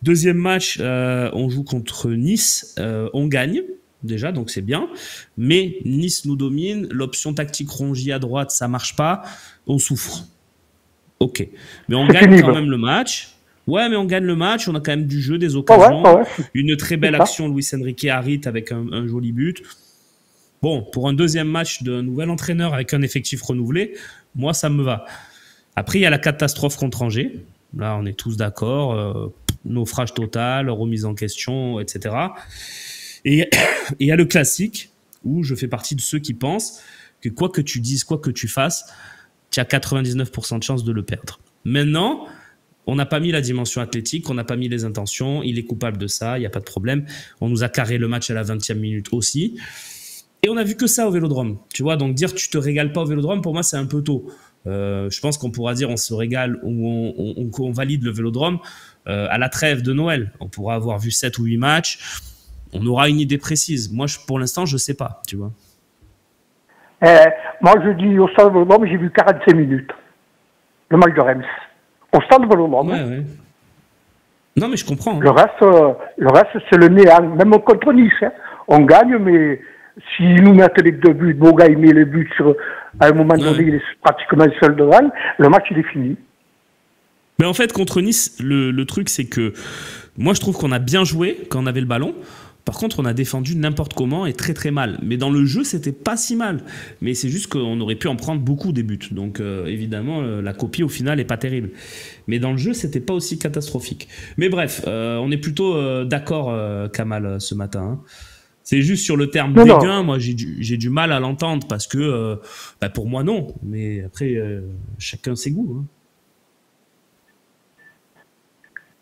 A: Deuxième match, on joue contre Nice, on gagne déjà, donc c'est bien. Mais Nice nous domine, l'option tactique Rongier à droite, ça marche pas, on souffre. Ok, mais on gagne quand même le match. Ouais, mais on gagne le match, on a quand même du jeu, des occasions, une très belle action, Luis Enrique Harit avec un joli but. Bon, pour un deuxième match d'un nouvel entraîneur avec un effectif renouvelé, moi, ça me va. Après, il y a la catastrophe contre Angers. Là, on est tous d'accord. Naufrage total, remise en question, etc. Et il y a le classique, où je fais partie de ceux qui pensent que quoi que tu dises, quoi que tu fasses, tu as 99% de chances de le perdre. Maintenant, On n'a pas mis la dimension athlétique, on n'a pas mis les intentions. Il est coupable de ça, il n'y a pas de problème. On nous a carré le match à la 20e minute aussi. Et on a vu que ça au Vélodrome. Tu vois, donc dire tu te régales pas au Vélodrome, pour moi, c'est un peu tôt. Je pense qu'on pourra dire on se régale ou on valide le Vélodrome à la trêve de Noël. On pourra avoir vu 7 ou 8 matchs. On aura une idée précise. Moi, pour l'instant, je sais pas, tu vois.
C: Moi, je dis au stade Vélodrome, j'ai vu 45 minutes. Le match de Reims. Au stade Vélodrome.
A: Ouais. Non, mais je comprends. Hein.
C: Le reste, c'est le néant. Même contre Nice, hein. On gagne, mais s'ils nous mettent les 2 buts, Boga il met les buts à un moment donné, il est pratiquement seul devant, le match il est fini.
A: Mais en fait, contre Nice, le truc, c'est que moi, je trouve qu'on a bien joué quand on avait le ballon. Par contre, on a défendu n'importe comment et très très mal. Mais dans le jeu, c'était pas si mal. Mais c'est juste qu'on aurait pu en prendre beaucoup des buts. Donc évidemment, la copie au final est pas terrible. Mais dans le jeu, c'était pas aussi catastrophique. Mais bref, on est plutôt d'accord, Kamal, ce matin. Hein. C'est juste sur le terme dégain, moi j'ai du mal à l'entendre parce que pour moi non. Mais après, chacun ses goûts. Hein.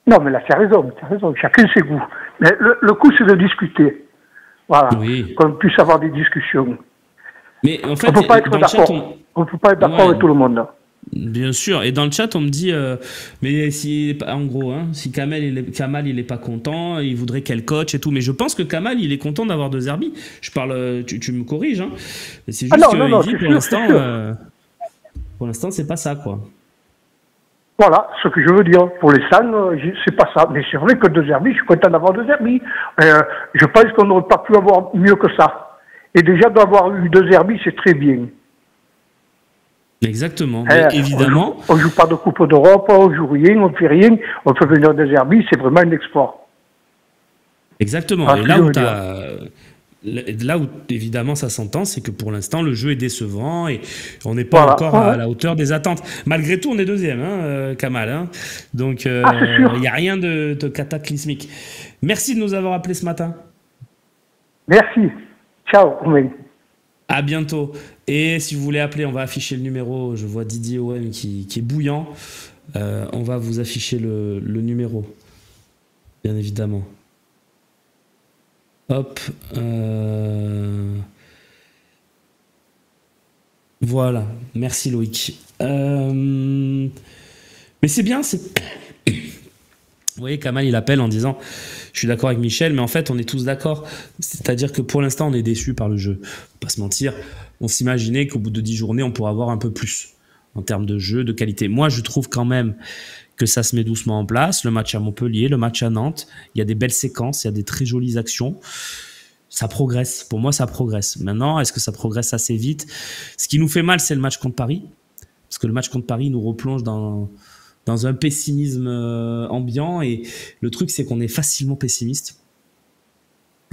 C: Non, mais là, tu as raison, chacun ses goûts. Mais le coup, c'est de discuter. Voilà, qu'on puisse avoir des discussions.
A: Mais en fait,
C: on ne peut pas être d'accord. On ne peut pas être d'accord avec tout le monde.
A: Bien sûr. Et dans le chat, on me dit, mais si, en gros, hein, si Kamal, il est pas content, il voudrait quel coach et tout. Mais je pense que Kamal, il est content d'avoir De Zerbi. Je parle, tu me corriges, hein. C'est juste qu'il dit, pour l'instant, c'est pas ça, quoi.
C: Voilà, ce que je veux dire. Pour l'instant, c'est pas ça. Mais c'est vrai que De Zerbi, je suis content d'avoir De Zerbi. Je pense qu'on n'aurait pas pu avoir mieux que ça. Et déjà, d'avoir eu De Zerbi, c'est très bien.
A: Exactement. Mais évidemment.
C: On joue pas de Coupe d'Europe, on joue rien, on fait rien. On fait venir De Zerbi, c'est vraiment un exploit.
A: Exactement. Et là où évidemment ça s'entend, c'est que pour l'instant le jeu est décevant et on n'est pas encore à la hauteur des attentes. Malgré tout, on est deuxième, hein, Kamal. Hein. Donc il n'y a rien de cataclysmique. Merci de nous avoir appelés ce matin.
C: Merci. Ciao.
A: À bientôt. Et si vous voulez appeler, on va afficher le numéro. Je vois Didier OM qui est bouillant. On va vous afficher le numéro, bien évidemment. Hop. Voilà. Merci Loïc. Mais c'est bien. Vous voyez, Kamal, il appelle en disant je suis d'accord avec Michel, mais en fait, on est tous d'accord. C'est-à-dire que pour l'instant, on est déçus par le jeu. Faut pas se mentir. On s'imaginait qu'au bout de 10 journées, on pourrait avoir un peu plus en termes de jeu, de qualité. Moi, je trouve quand même que ça se met doucement en place. Le match à Montpellier, le match à Nantes, il y a des belles séquences, il y a des très jolies actions. Ça progresse. Pour moi, ça progresse. Maintenant, est-ce que ça progresse assez vite ? Ce qui nous fait mal, c'est le match contre Paris. Parce que le match contre Paris nous replonge dans un pessimisme ambiant. Et le truc, c'est qu'on est facilement pessimiste.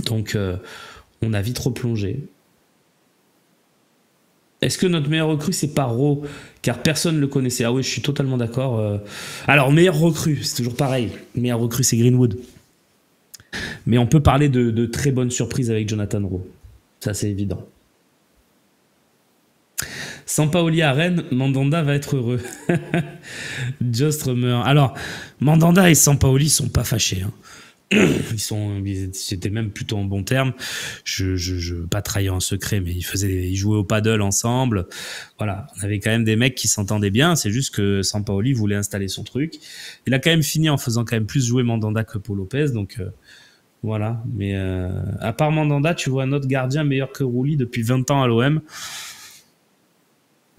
A: Donc, on a vite replongé. Est-ce que notre meilleur recrue, c'est Parro ? Car personne ne le connaissait. Ah oui, je suis totalement d'accord. Alors, meilleur recrue, c'est toujours pareil. Meilleur recrue, c'est Greenwood. Mais on peut parler de très bonnes surprises avec Jonathan Rowe. Ça, c'est évident. Sampaoli à Rennes, Mandanda va être heureux. Jostremer. Alors, Mandanda et Sampaoli sont pas fâchés. Hein. C'était même plutôt en bon terme. Je veux pas trahir un secret, mais ils jouaient au paddle ensemble. Voilà, on avait quand même des mecs qui s'entendaient bien. C'est juste que Sampaoli voulait installer son truc. Il a quand même fini en faisant quand même plus jouer Mandanda que Paul Lopez, donc voilà. Mais à part Mandanda, tu vois un autre gardien meilleur que Rouli depuis 20 ans à l'OM.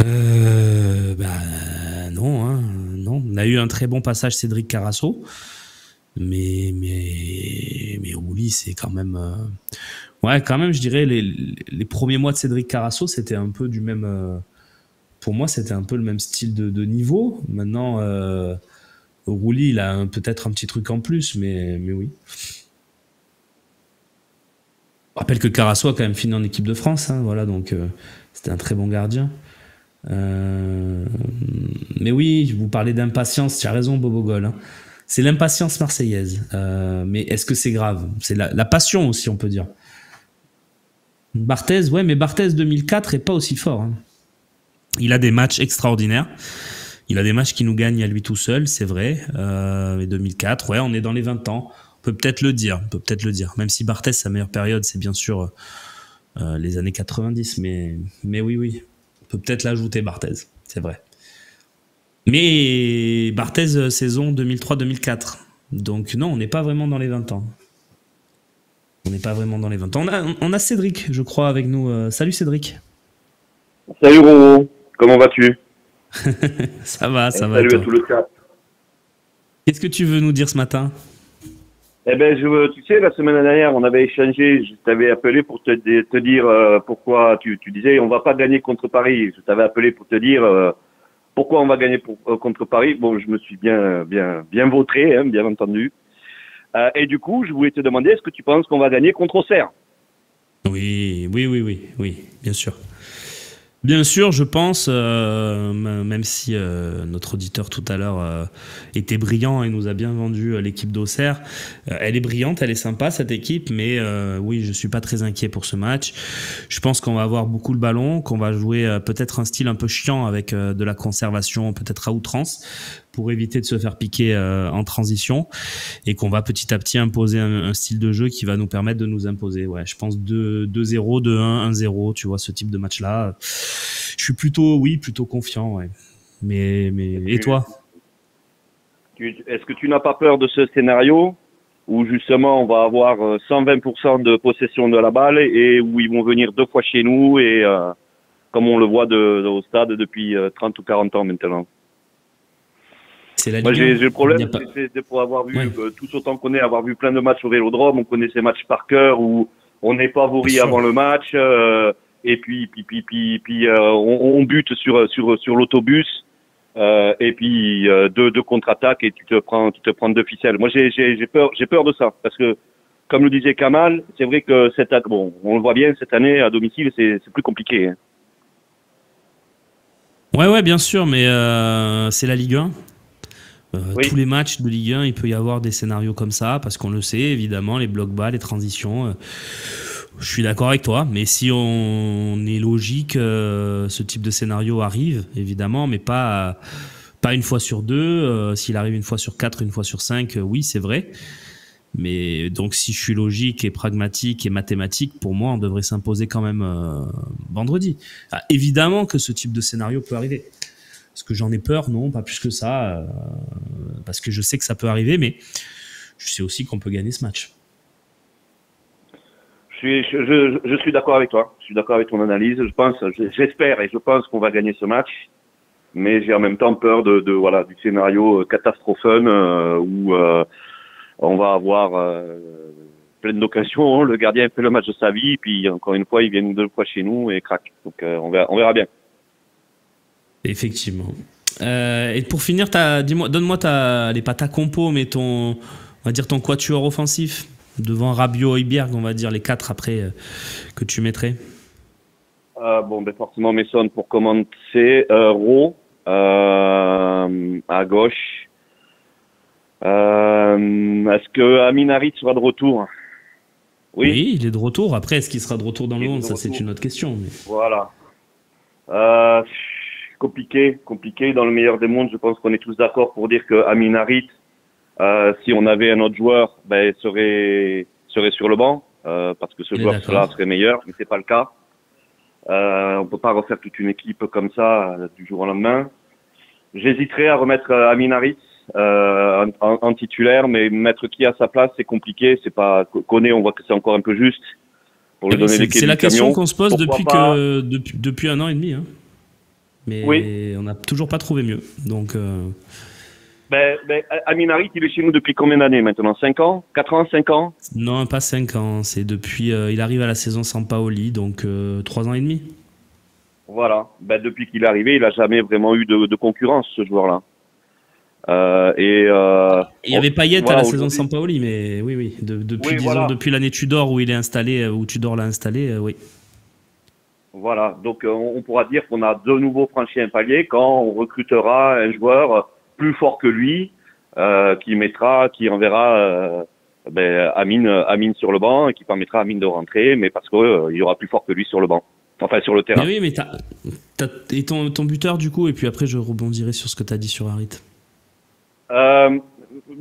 A: Non, hein, non. On a eu un très bon passage Cédric Carasso. Mais Rouli, c'est quand même quand même, je dirais les premiers mois de Cédric Carasso, c'était un peu du même pour moi, c'était un peu le même style de niveau. Maintenant Rouli, il a peut-être un petit truc en plus, mais oui. Je rappelle que Carasso a quand même fini en équipe de France, hein, voilà, donc c'était un très bon gardien. Mais oui, vous parlez d'impatience, tu as raison, Bobogol, hein. C'est l'impatience marseillaise. Mais est-ce que c'est grave ? C'est la passion aussi, on peut dire. Barthez, ouais, mais Barthez 2004 est pas aussi fort. Hein. Il a des matchs extraordinaires. Il a des matchs qui nous gagnent à lui tout seul, c'est vrai. Et 2004, ouais, on est dans les 20 ans. On peut peut-être le dire. Même si Barthez, sa meilleure période, c'est bien sûr les années 90. Mais oui. On peut peut-être l'ajouter, Barthez. C'est vrai. Mais Barthez, saison 2003-2004. Donc non, on n'est pas vraiment dans les 20 ans. On a Cédric, je crois, avec nous. Salut Cédric.
D: Salut Roro, comment vas-tu?
A: Ça va.
D: Salut à tout le chat.
A: Qu'est-ce que tu veux nous dire ce matin?
D: Eh ben, tu sais, la semaine dernière, on avait échangé, je t'avais appelé pour te dire pourquoi tu disais on va pas gagner contre Paris. Je t'avais appelé pour te dire pourquoi on va gagner contre Paris. Bon, je me suis bien vautré, hein, bien entendu. Et du coup, je voulais te demander, est-ce que tu penses qu'on va gagner contre Auxerre?
A: Oui, bien sûr. Bien sûr, je pense, même si notre auditeur tout à l'heure était brillant et nous a bien vendu l'équipe d'Auxerre, elle est brillante, elle est sympa cette équipe, mais oui, je suis pas très inquiet pour ce match. Je pense qu'on va avoir beaucoup le ballon, qu'on va jouer peut-être un style un peu chiant avec de la conservation, peut-être à outrance, pour éviter de se faire piquer en transition, et qu'on va petit à petit imposer un style de jeu qui va nous permettre de nous imposer. Ouais, je pense 2-0, 2-1, 1-0, tu vois, ce type de match-là. Je suis plutôt confiant, ouais. Mais et toi?
D: Est-ce que tu n'as pas peur de ce scénario où justement on va avoir 120% de possession de la balle et où ils vont venir 2 fois chez nous et comme on le voit au stade depuis 30 ou 40 ans maintenant?
A: C'est la Ligue 1.
D: Moi, j'ai le problème, c'est pour avoir vu, tous autant qu'on est, avoir vu plein de matchs au Vélodrome, on connaît ces matchs par cœur où on est favori avant le match, et puis on bute sur l'autobus, et puis deux contre-attaques et tu te prends 2 ficelles. Moi, j'ai peur de ça, parce que, comme le disait Kamal, c'est vrai que on le voit bien, cette année, à domicile, c'est plus compliqué, hein.
A: Ouais, bien sûr, mais c'est la Ligue 1.
D: Oui.
A: Tous les matchs de Ligue 1, il peut y avoir des scénarios comme ça, parce qu'on le sait, évidemment, les blocs bas, les transitions. Je suis d'accord avec toi, mais si on est logique, ce type de scénario arrive, évidemment, mais pas une fois sur 2. S'il arrive une fois sur 4, une fois sur 5, oui, c'est vrai. Mais donc, si je suis logique et pragmatique et mathématique, pour moi, on devrait s'imposer quand même vendredi. Évidemment que ce type de scénario peut arriver. Est-ce que j'en ai peur? Non, pas plus que ça, parce que je sais que ça peut arriver, mais je sais aussi qu'on peut gagner ce match.
D: Je suis d'accord avec toi. Je suis d'accord avec ton analyse. J'espère et je pense qu'on va gagner ce match, mais j'ai en même temps peur du scénario catastrophone où on va avoir plein d'occasions. Le gardien fait le match de sa vie, puis encore une fois, il vient 2 fois chez nous et craque. Donc on verra bien.
A: Effectivement. Et pour finir, donne-moi pas ta compo, mais on va dire ton quatuor offensif devant Rabiot, Højbjerg, on va dire les 4 après que tu mettrais.
D: Forcément Messon pour commencer, Rowe à gauche. Est-ce que Amin Harit sera de retour?
A: Oui, il est de retour. Après, est-ce qu'il sera de retour dans le 11? Ça, c'est une autre question. Mais...
D: Voilà. Compliqué. Dans le meilleur des mondes, je pense qu'on est tous d'accord pour dire que Amin Harit, si on avait un autre joueur, serait sur le banc, parce que ce joueur-là serait meilleur, mais c'est pas le cas. On peut pas refaire toute une équipe comme ça du jour au lendemain. J'hésiterais à remettre Amin Harit en titulaire, mais mettre qui à sa place, c'est compliqué. C'est pas Koné, on voit que c'est encore un peu juste pour lui donner les clés.
A: C'est la question qu'on se pose
D: depuis
A: depuis 1 an et demi. Hein. Mais on n'a toujours pas trouvé mieux. Donc,
D: Amin Harit, il est chez nous depuis combien d'années maintenant? 5 ans? 4 ans? 5 ans?
A: Non, pas 5 ans. C'est depuis. Il arrive à la saison Sampaoli, donc 3 ans et demi.
D: Voilà. Depuis qu'il est arrivé, il n'a jamais vraiment eu de concurrence, ce joueur-là. Il
A: y avait Payet à la saison Sampaoli, mais oui. Depuis l'année Tudor où il est installé, où Tudor l'a installé, oui.
D: Voilà, donc on pourra dire qu'on a de nouveau franchi un palier quand on recrutera un joueur plus fort que lui, qui enverra Amin sur le banc et qui permettra à Amin de rentrer, mais parce qu'il y aura plus fort que lui sur le banc. Enfin, sur le terrain.
A: Mais oui, mais et ton buteur, du coup, et puis après, je rebondirai sur ce que tu as dit sur Harit.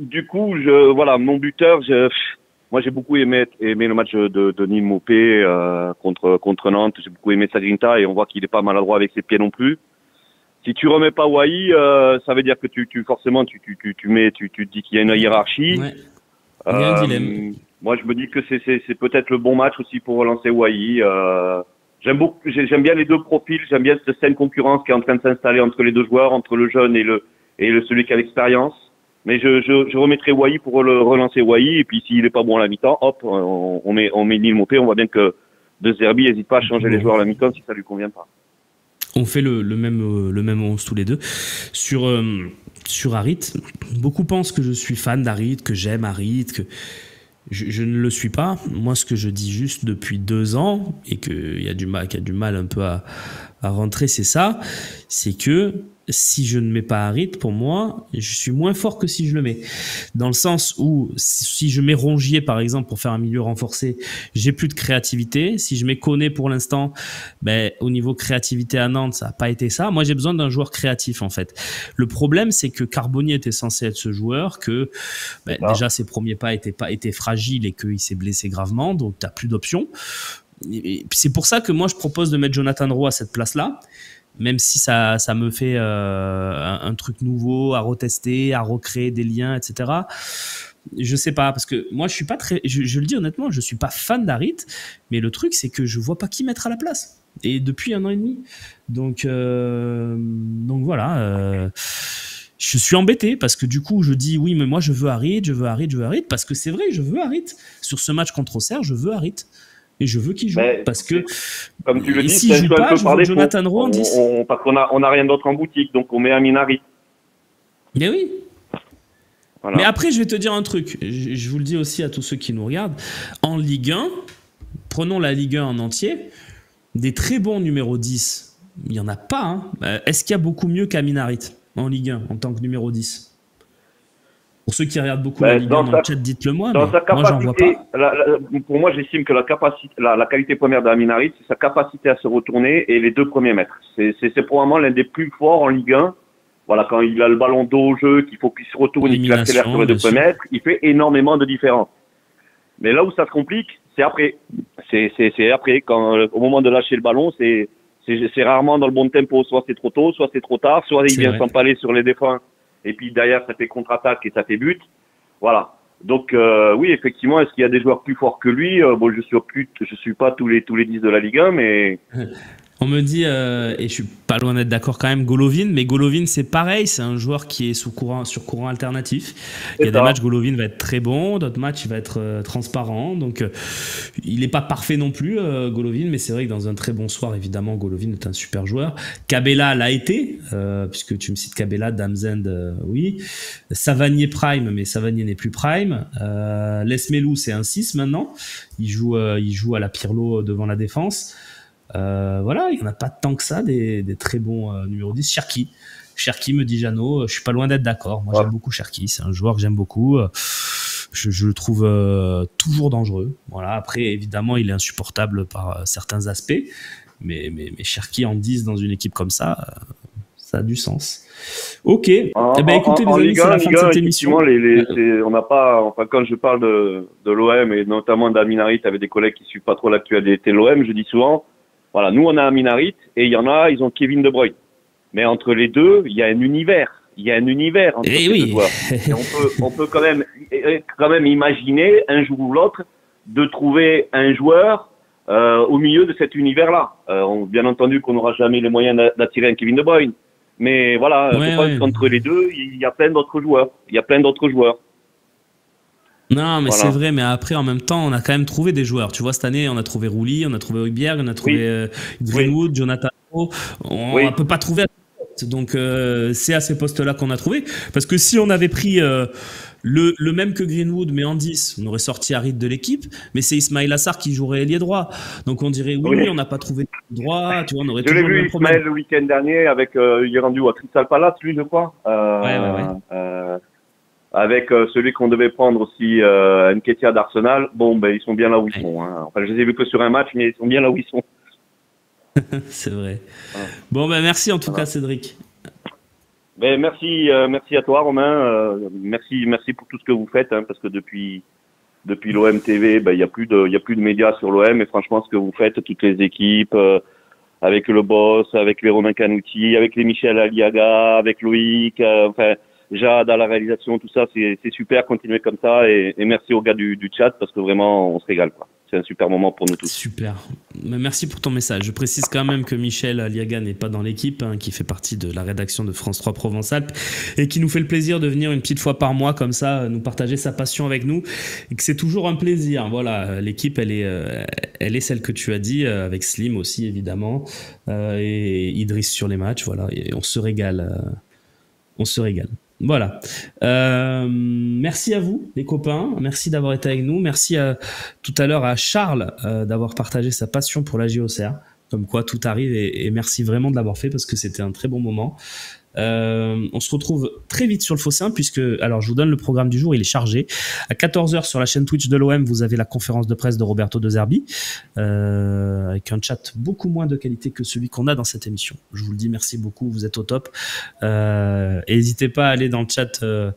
D: Du coup, voilà, mon buteur, moi j'ai beaucoup aimé le match de Nîmes Mopé contre Nantes. J'ai beaucoup aimé sa grinta et on voit qu'il est pas maladroit avec ses pieds non plus. Si tu remets pas Wai, ça veut dire que forcément tu te dis qu'il y a une hiérarchie.
A: Ouais. Il y a un dilemme.
D: Moi je me dis que c'est peut-être le bon match aussi pour relancer Wai. J'aime bien les deux profils, j'aime bien cette saine concurrence qui est en train de s'installer entre les deux joueurs, entre le jeune et celui qui a l'expérience. Mais je remettrai Wai pour relancer Wai, et puis s'il est pas bon à la mi-temps, hop, on met Nîmes Mopé. On voit bien que De Zerbi n'hésite pas à changer les joueurs à la mi-temps si ça lui convient pas.
A: On fait le même 11 tous les deux. Sur Harit, beaucoup pensent que je suis fan d'Harit, que j'aime Harit, que je ne le suis pas. Moi, ce que je dis juste depuis 2 ans, et qu'il y a du mal un peu à rentrer, c'est ça, c'est que si je ne mets pas Harit, pour moi, je suis moins fort que si je le mets. Dans le sens où, si je mets Rongier, par exemple, pour faire un milieu renforcé, j'ai plus de créativité. Si je mets Koné pour l'instant, au niveau créativité à Nantes, ça n'a pas été ça. Moi, j'ai besoin d'un joueur créatif, en fait. Le problème, c'est que Carboni était censé être ce joueur, que déjà, ses premiers pas étaient fragiles et qu'il s'est blessé gravement, donc tu n'as plus d'options. C'est pour ça que moi, je propose de mettre Jonathan Rowe à cette place-là. Même si ça me fait un truc nouveau à retester, à recréer des liens, etc. Je sais pas, parce que moi je suis pas très, je le dis honnêtement, je suis pas fan d'Harit, mais le truc c'est que je vois pas qui mettre à la place. Et depuis 1 an et demi, donc voilà. Je suis embêté parce que du coup je dis oui, mais moi je veux Harit, parce que c'est vrai, je veux Harit. Sur ce match contre Auxerre, je veux Harit. Et je veux qu'il joue, parce que
D: comme tu le dis,
A: si je joue pas, je veux Jonathan Rowe en 10.
D: Parce qu'on a rien d'autre en boutique, donc on met Amine Harit.
A: Mais oui.
D: Voilà.
A: Mais après, je vais te dire un truc. Je vous le dis aussi à tous ceux qui nous regardent. En Ligue 1, prenons la Ligue 1 en entier, des très bons numéro 10, il n'y en a pas. Hein. Est-ce qu'il y a beaucoup mieux qu'Amine Harit en Ligue 1 en tant que numéro 10 ? Pour ceux qui regardent beaucoup la Ligue 1 dans le chat, dites-le moi.
D: Dans
A: mais
D: sa capacité,
A: moi, j'en vois pas.
D: Pour moi, j'estime que la qualité première d'Amine Harit, c'est sa capacité à se retourner et les 2 premiers mètres. C'est probablement l'un des plus forts en Ligue 1. Voilà, quand il a le ballon dos au jeu, qu'il faut qu'il se retourne et qu'il accélère sur les 2 premiers mètres, il fait énormément de différence. Mais là où ça se complique, c'est après. C'est après, au moment de lâcher le ballon, c'est rarement dans le bon tempo. Soit c'est trop tôt, soit c'est trop tard, soit il vient s'empaler sur les défenses. Et puis derrière, ça fait contre-attaque et ça fait but. Voilà. Donc oui, effectivement, est-ce qu'il y a des joueurs plus forts que lui ? Bon, je suis pas tous les 10 de la Ligue 1, mais
A: On me dit, et je suis pas loin d'être d'accord quand même, Golovin, mais Golovin c'est pareil, c'est un joueur qui est sur courant alternatif. Il y a des matchs, Golovin va être très bon, d'autres matchs il va être transparent, donc il n'est pas parfait non plus, Golovin, mais c'est vrai que dans un très bon soir, évidemment, Golovin est un super joueur. Cabella l'a été, puisque tu me cites Cabella, Damzend, oui. Savanier Prime, mais Savanier n'est plus Prime. Lesmelou, c'est un 6 maintenant, il joue à la Pirlo devant la défense. Voilà, il n'y en a pas tant que ça des très bons numéro 10. Cherki, me dit Jeannot, je suis pas loin d'être d'accord. Moi, j'aime beaucoup Cherki, c'est un joueur que j'aime beaucoup. Je le trouve toujours dangereux. Voilà, après, évidemment, il est insupportable par certains aspects, mais Cherki en 10 dans une équipe comme ça, ça a du sens. Ok. Écoutez, les amis, c'est la fin de cette émission.
D: On n'a pas, enfin, quand je parle de l'OM et notamment d'Amine Harit avec des collègues qui suivent pas trop l'actualité de l'OM, je dis souvent, voilà, nous on a Amine Harit et il y en a, ils ont Kevin De Bruyne. Mais entre les deux, il y a un univers. Il y a un univers entre les deux joueurs. Et on peut quand même imaginer un jour ou l'autre de trouver un joueur au milieu de cet univers-là. Bien entendu qu'on n'aura jamais les moyens d'attirer un Kevin De Bruyne. Mais voilà, je pense qu'entre les deux, il y a plein d'autres joueurs.
A: Non, mais voilà. C'est vrai, mais après, en même temps, on a quand même trouvé des joueurs. Tu vois, cette année, on a trouvé Rouli, on a trouvé Højbjerg, on a trouvé Greenwood, Jonathan. On ne peut pas trouver à ces postes. Donc, c'est à ces postes-là qu'on a trouvé. Parce que si on avait pris le même que Greenwood, mais en 10, on aurait sorti Harit de l'équipe. Mais c'est Ismail Assar qui jouerait ailier droit. Donc, on dirait, oui, on n'a pas trouvé droit. Tu vois, on aurait toujours le même problème.
D: Je l'ai vu, Ismail, le week-end dernier, il est rendu à Crystal Palace, lui, je crois. Avec celui qu'on devait prendre aussi, Nketiah d'Arsenal. Bon, ils sont bien là où ils sont. Hein. Enfin, je les ai vus que sur un match, mais ils sont bien là où ils sont.
A: C'est vrai. Bon, ben merci en tout cas, Cédric.
D: Ben, merci à toi, Romain. Merci pour tout ce que vous faites, hein, parce que depuis l'OM TV, ben, il y a plus de médias sur l'OM, et franchement, ce que vous faites, toutes les équipes, avec le boss, avec les Romain Canouti, avec les Michel Aliaga, avec Loïc, enfin, Jade à la réalisation, tout ça, c'est super, continuez comme ça, et merci aux gars du chat, parce que vraiment, on se régale, quoi. C'est un super moment pour nous tous.
A: Super. Merci pour ton message. Je précise quand même que Michel Aliaga n'est pas dans l'équipe, hein, qui fait partie de la rédaction de France 3 Provence-Alpes et qui nous fait le plaisir de venir une petite fois par mois comme ça, nous partager sa passion avec nous et que c'est toujours un plaisir. Voilà, l'équipe, elle est celle que tu as dit, avec Slim aussi évidemment, et Idriss sur les matchs. Voilà, et on se régale. On se régale. Voilà. Merci à vous, les copains. Merci d'avoir été avec nous. Merci tout à l'heure à Charles d'avoir partagé sa passion pour la JOCR. Comme quoi, tout arrive et merci vraiment de l'avoir fait parce que c'était un très bon moment. On se retrouve très vite sur le Fosséen puisque, alors je vous donne le programme du jour, il est chargé. À 14h sur la chaîne Twitch de l'OM, vous avez la conférence de presse de Roberto De Zerbi avec un chat beaucoup moins de qualité que celui qu'on a dans cette émission. Je vous le dis, merci beaucoup, vous êtes au top. Et n'hésitez pas à aller dans le chat de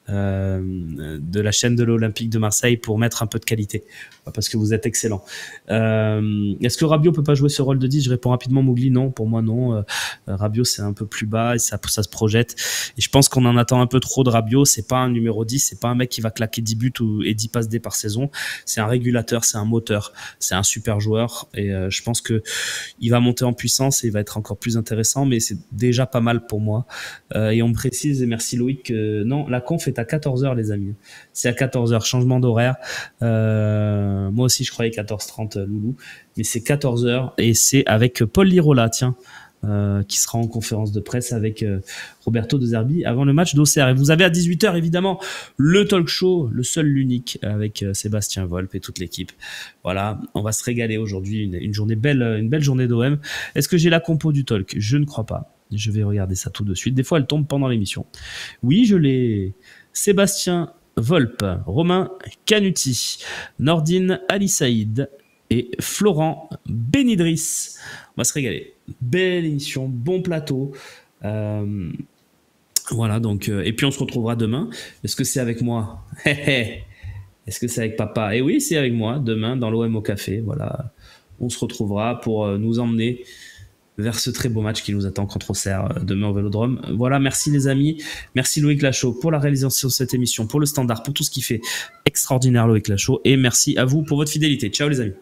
A: la chaîne de l'Olympique de Marseille pour mettre un peu de qualité parce que vous êtes excellent. Est-ce que Rabiot peut pas jouer ce rôle de 10? Je réponds rapidement, Mougli, non, pour moi non. Rabiot c'est un peu plus bas et ça se projette et je pense qu'on en attend un peu trop de Rabiot. C'est pas un numéro 10, c'est pas un mec qui va claquer 10 buts et 10 passes D par saison. C'est un régulateur, c'est un moteur, c'est un super joueur et je pense que il va monter en puissance et il va être encore plus intéressant, mais c'est déjà pas mal pour moi. Et on me précise, et merci Loïc, non, la conf est à 14h les amis, c'est à 14h, changement d'horaire. Moi aussi je croyais 14h30 Loulou, mais c'est 14h et c'est avec Paul Lirola, tiens, qui sera en conférence de presse avec Roberto De Zerbi avant le match d'Auxerre. Et vous avez à 18h évidemment le talk show, le seul, l'unique, avec Sébastien Volpe et toute l'équipe. Voilà, on va se régaler aujourd'hui, une belle journée d'OM. Est-ce que j'ai la compo du talk? Je ne crois pas. Je vais regarder ça tout de suite. Des fois, elle tombe pendant l'émission. Oui, je l'ai. Sébastien Volpe, Romain Canuti, Nordine Ali Saïd et Florent Benidris. On va se régaler. Belle émission, bon plateau. Voilà, donc, et puis on se retrouvera demain. Est-ce que c'est avec moi? Est-ce que c'est avec papa? Et oui, c'est avec moi, demain, dans l'OM au café. Voilà, on se retrouvera pour nous emmener vers ce très beau match qui nous attend contre Auxerre demain au Vélodrome. Voilà, merci les amis. Merci Loïc Lachaud pour la réalisation de cette émission, pour le standard, pour tout ce qui fait extraordinaire Loïc Lachaud. Et merci à vous pour votre fidélité. Ciao les amis.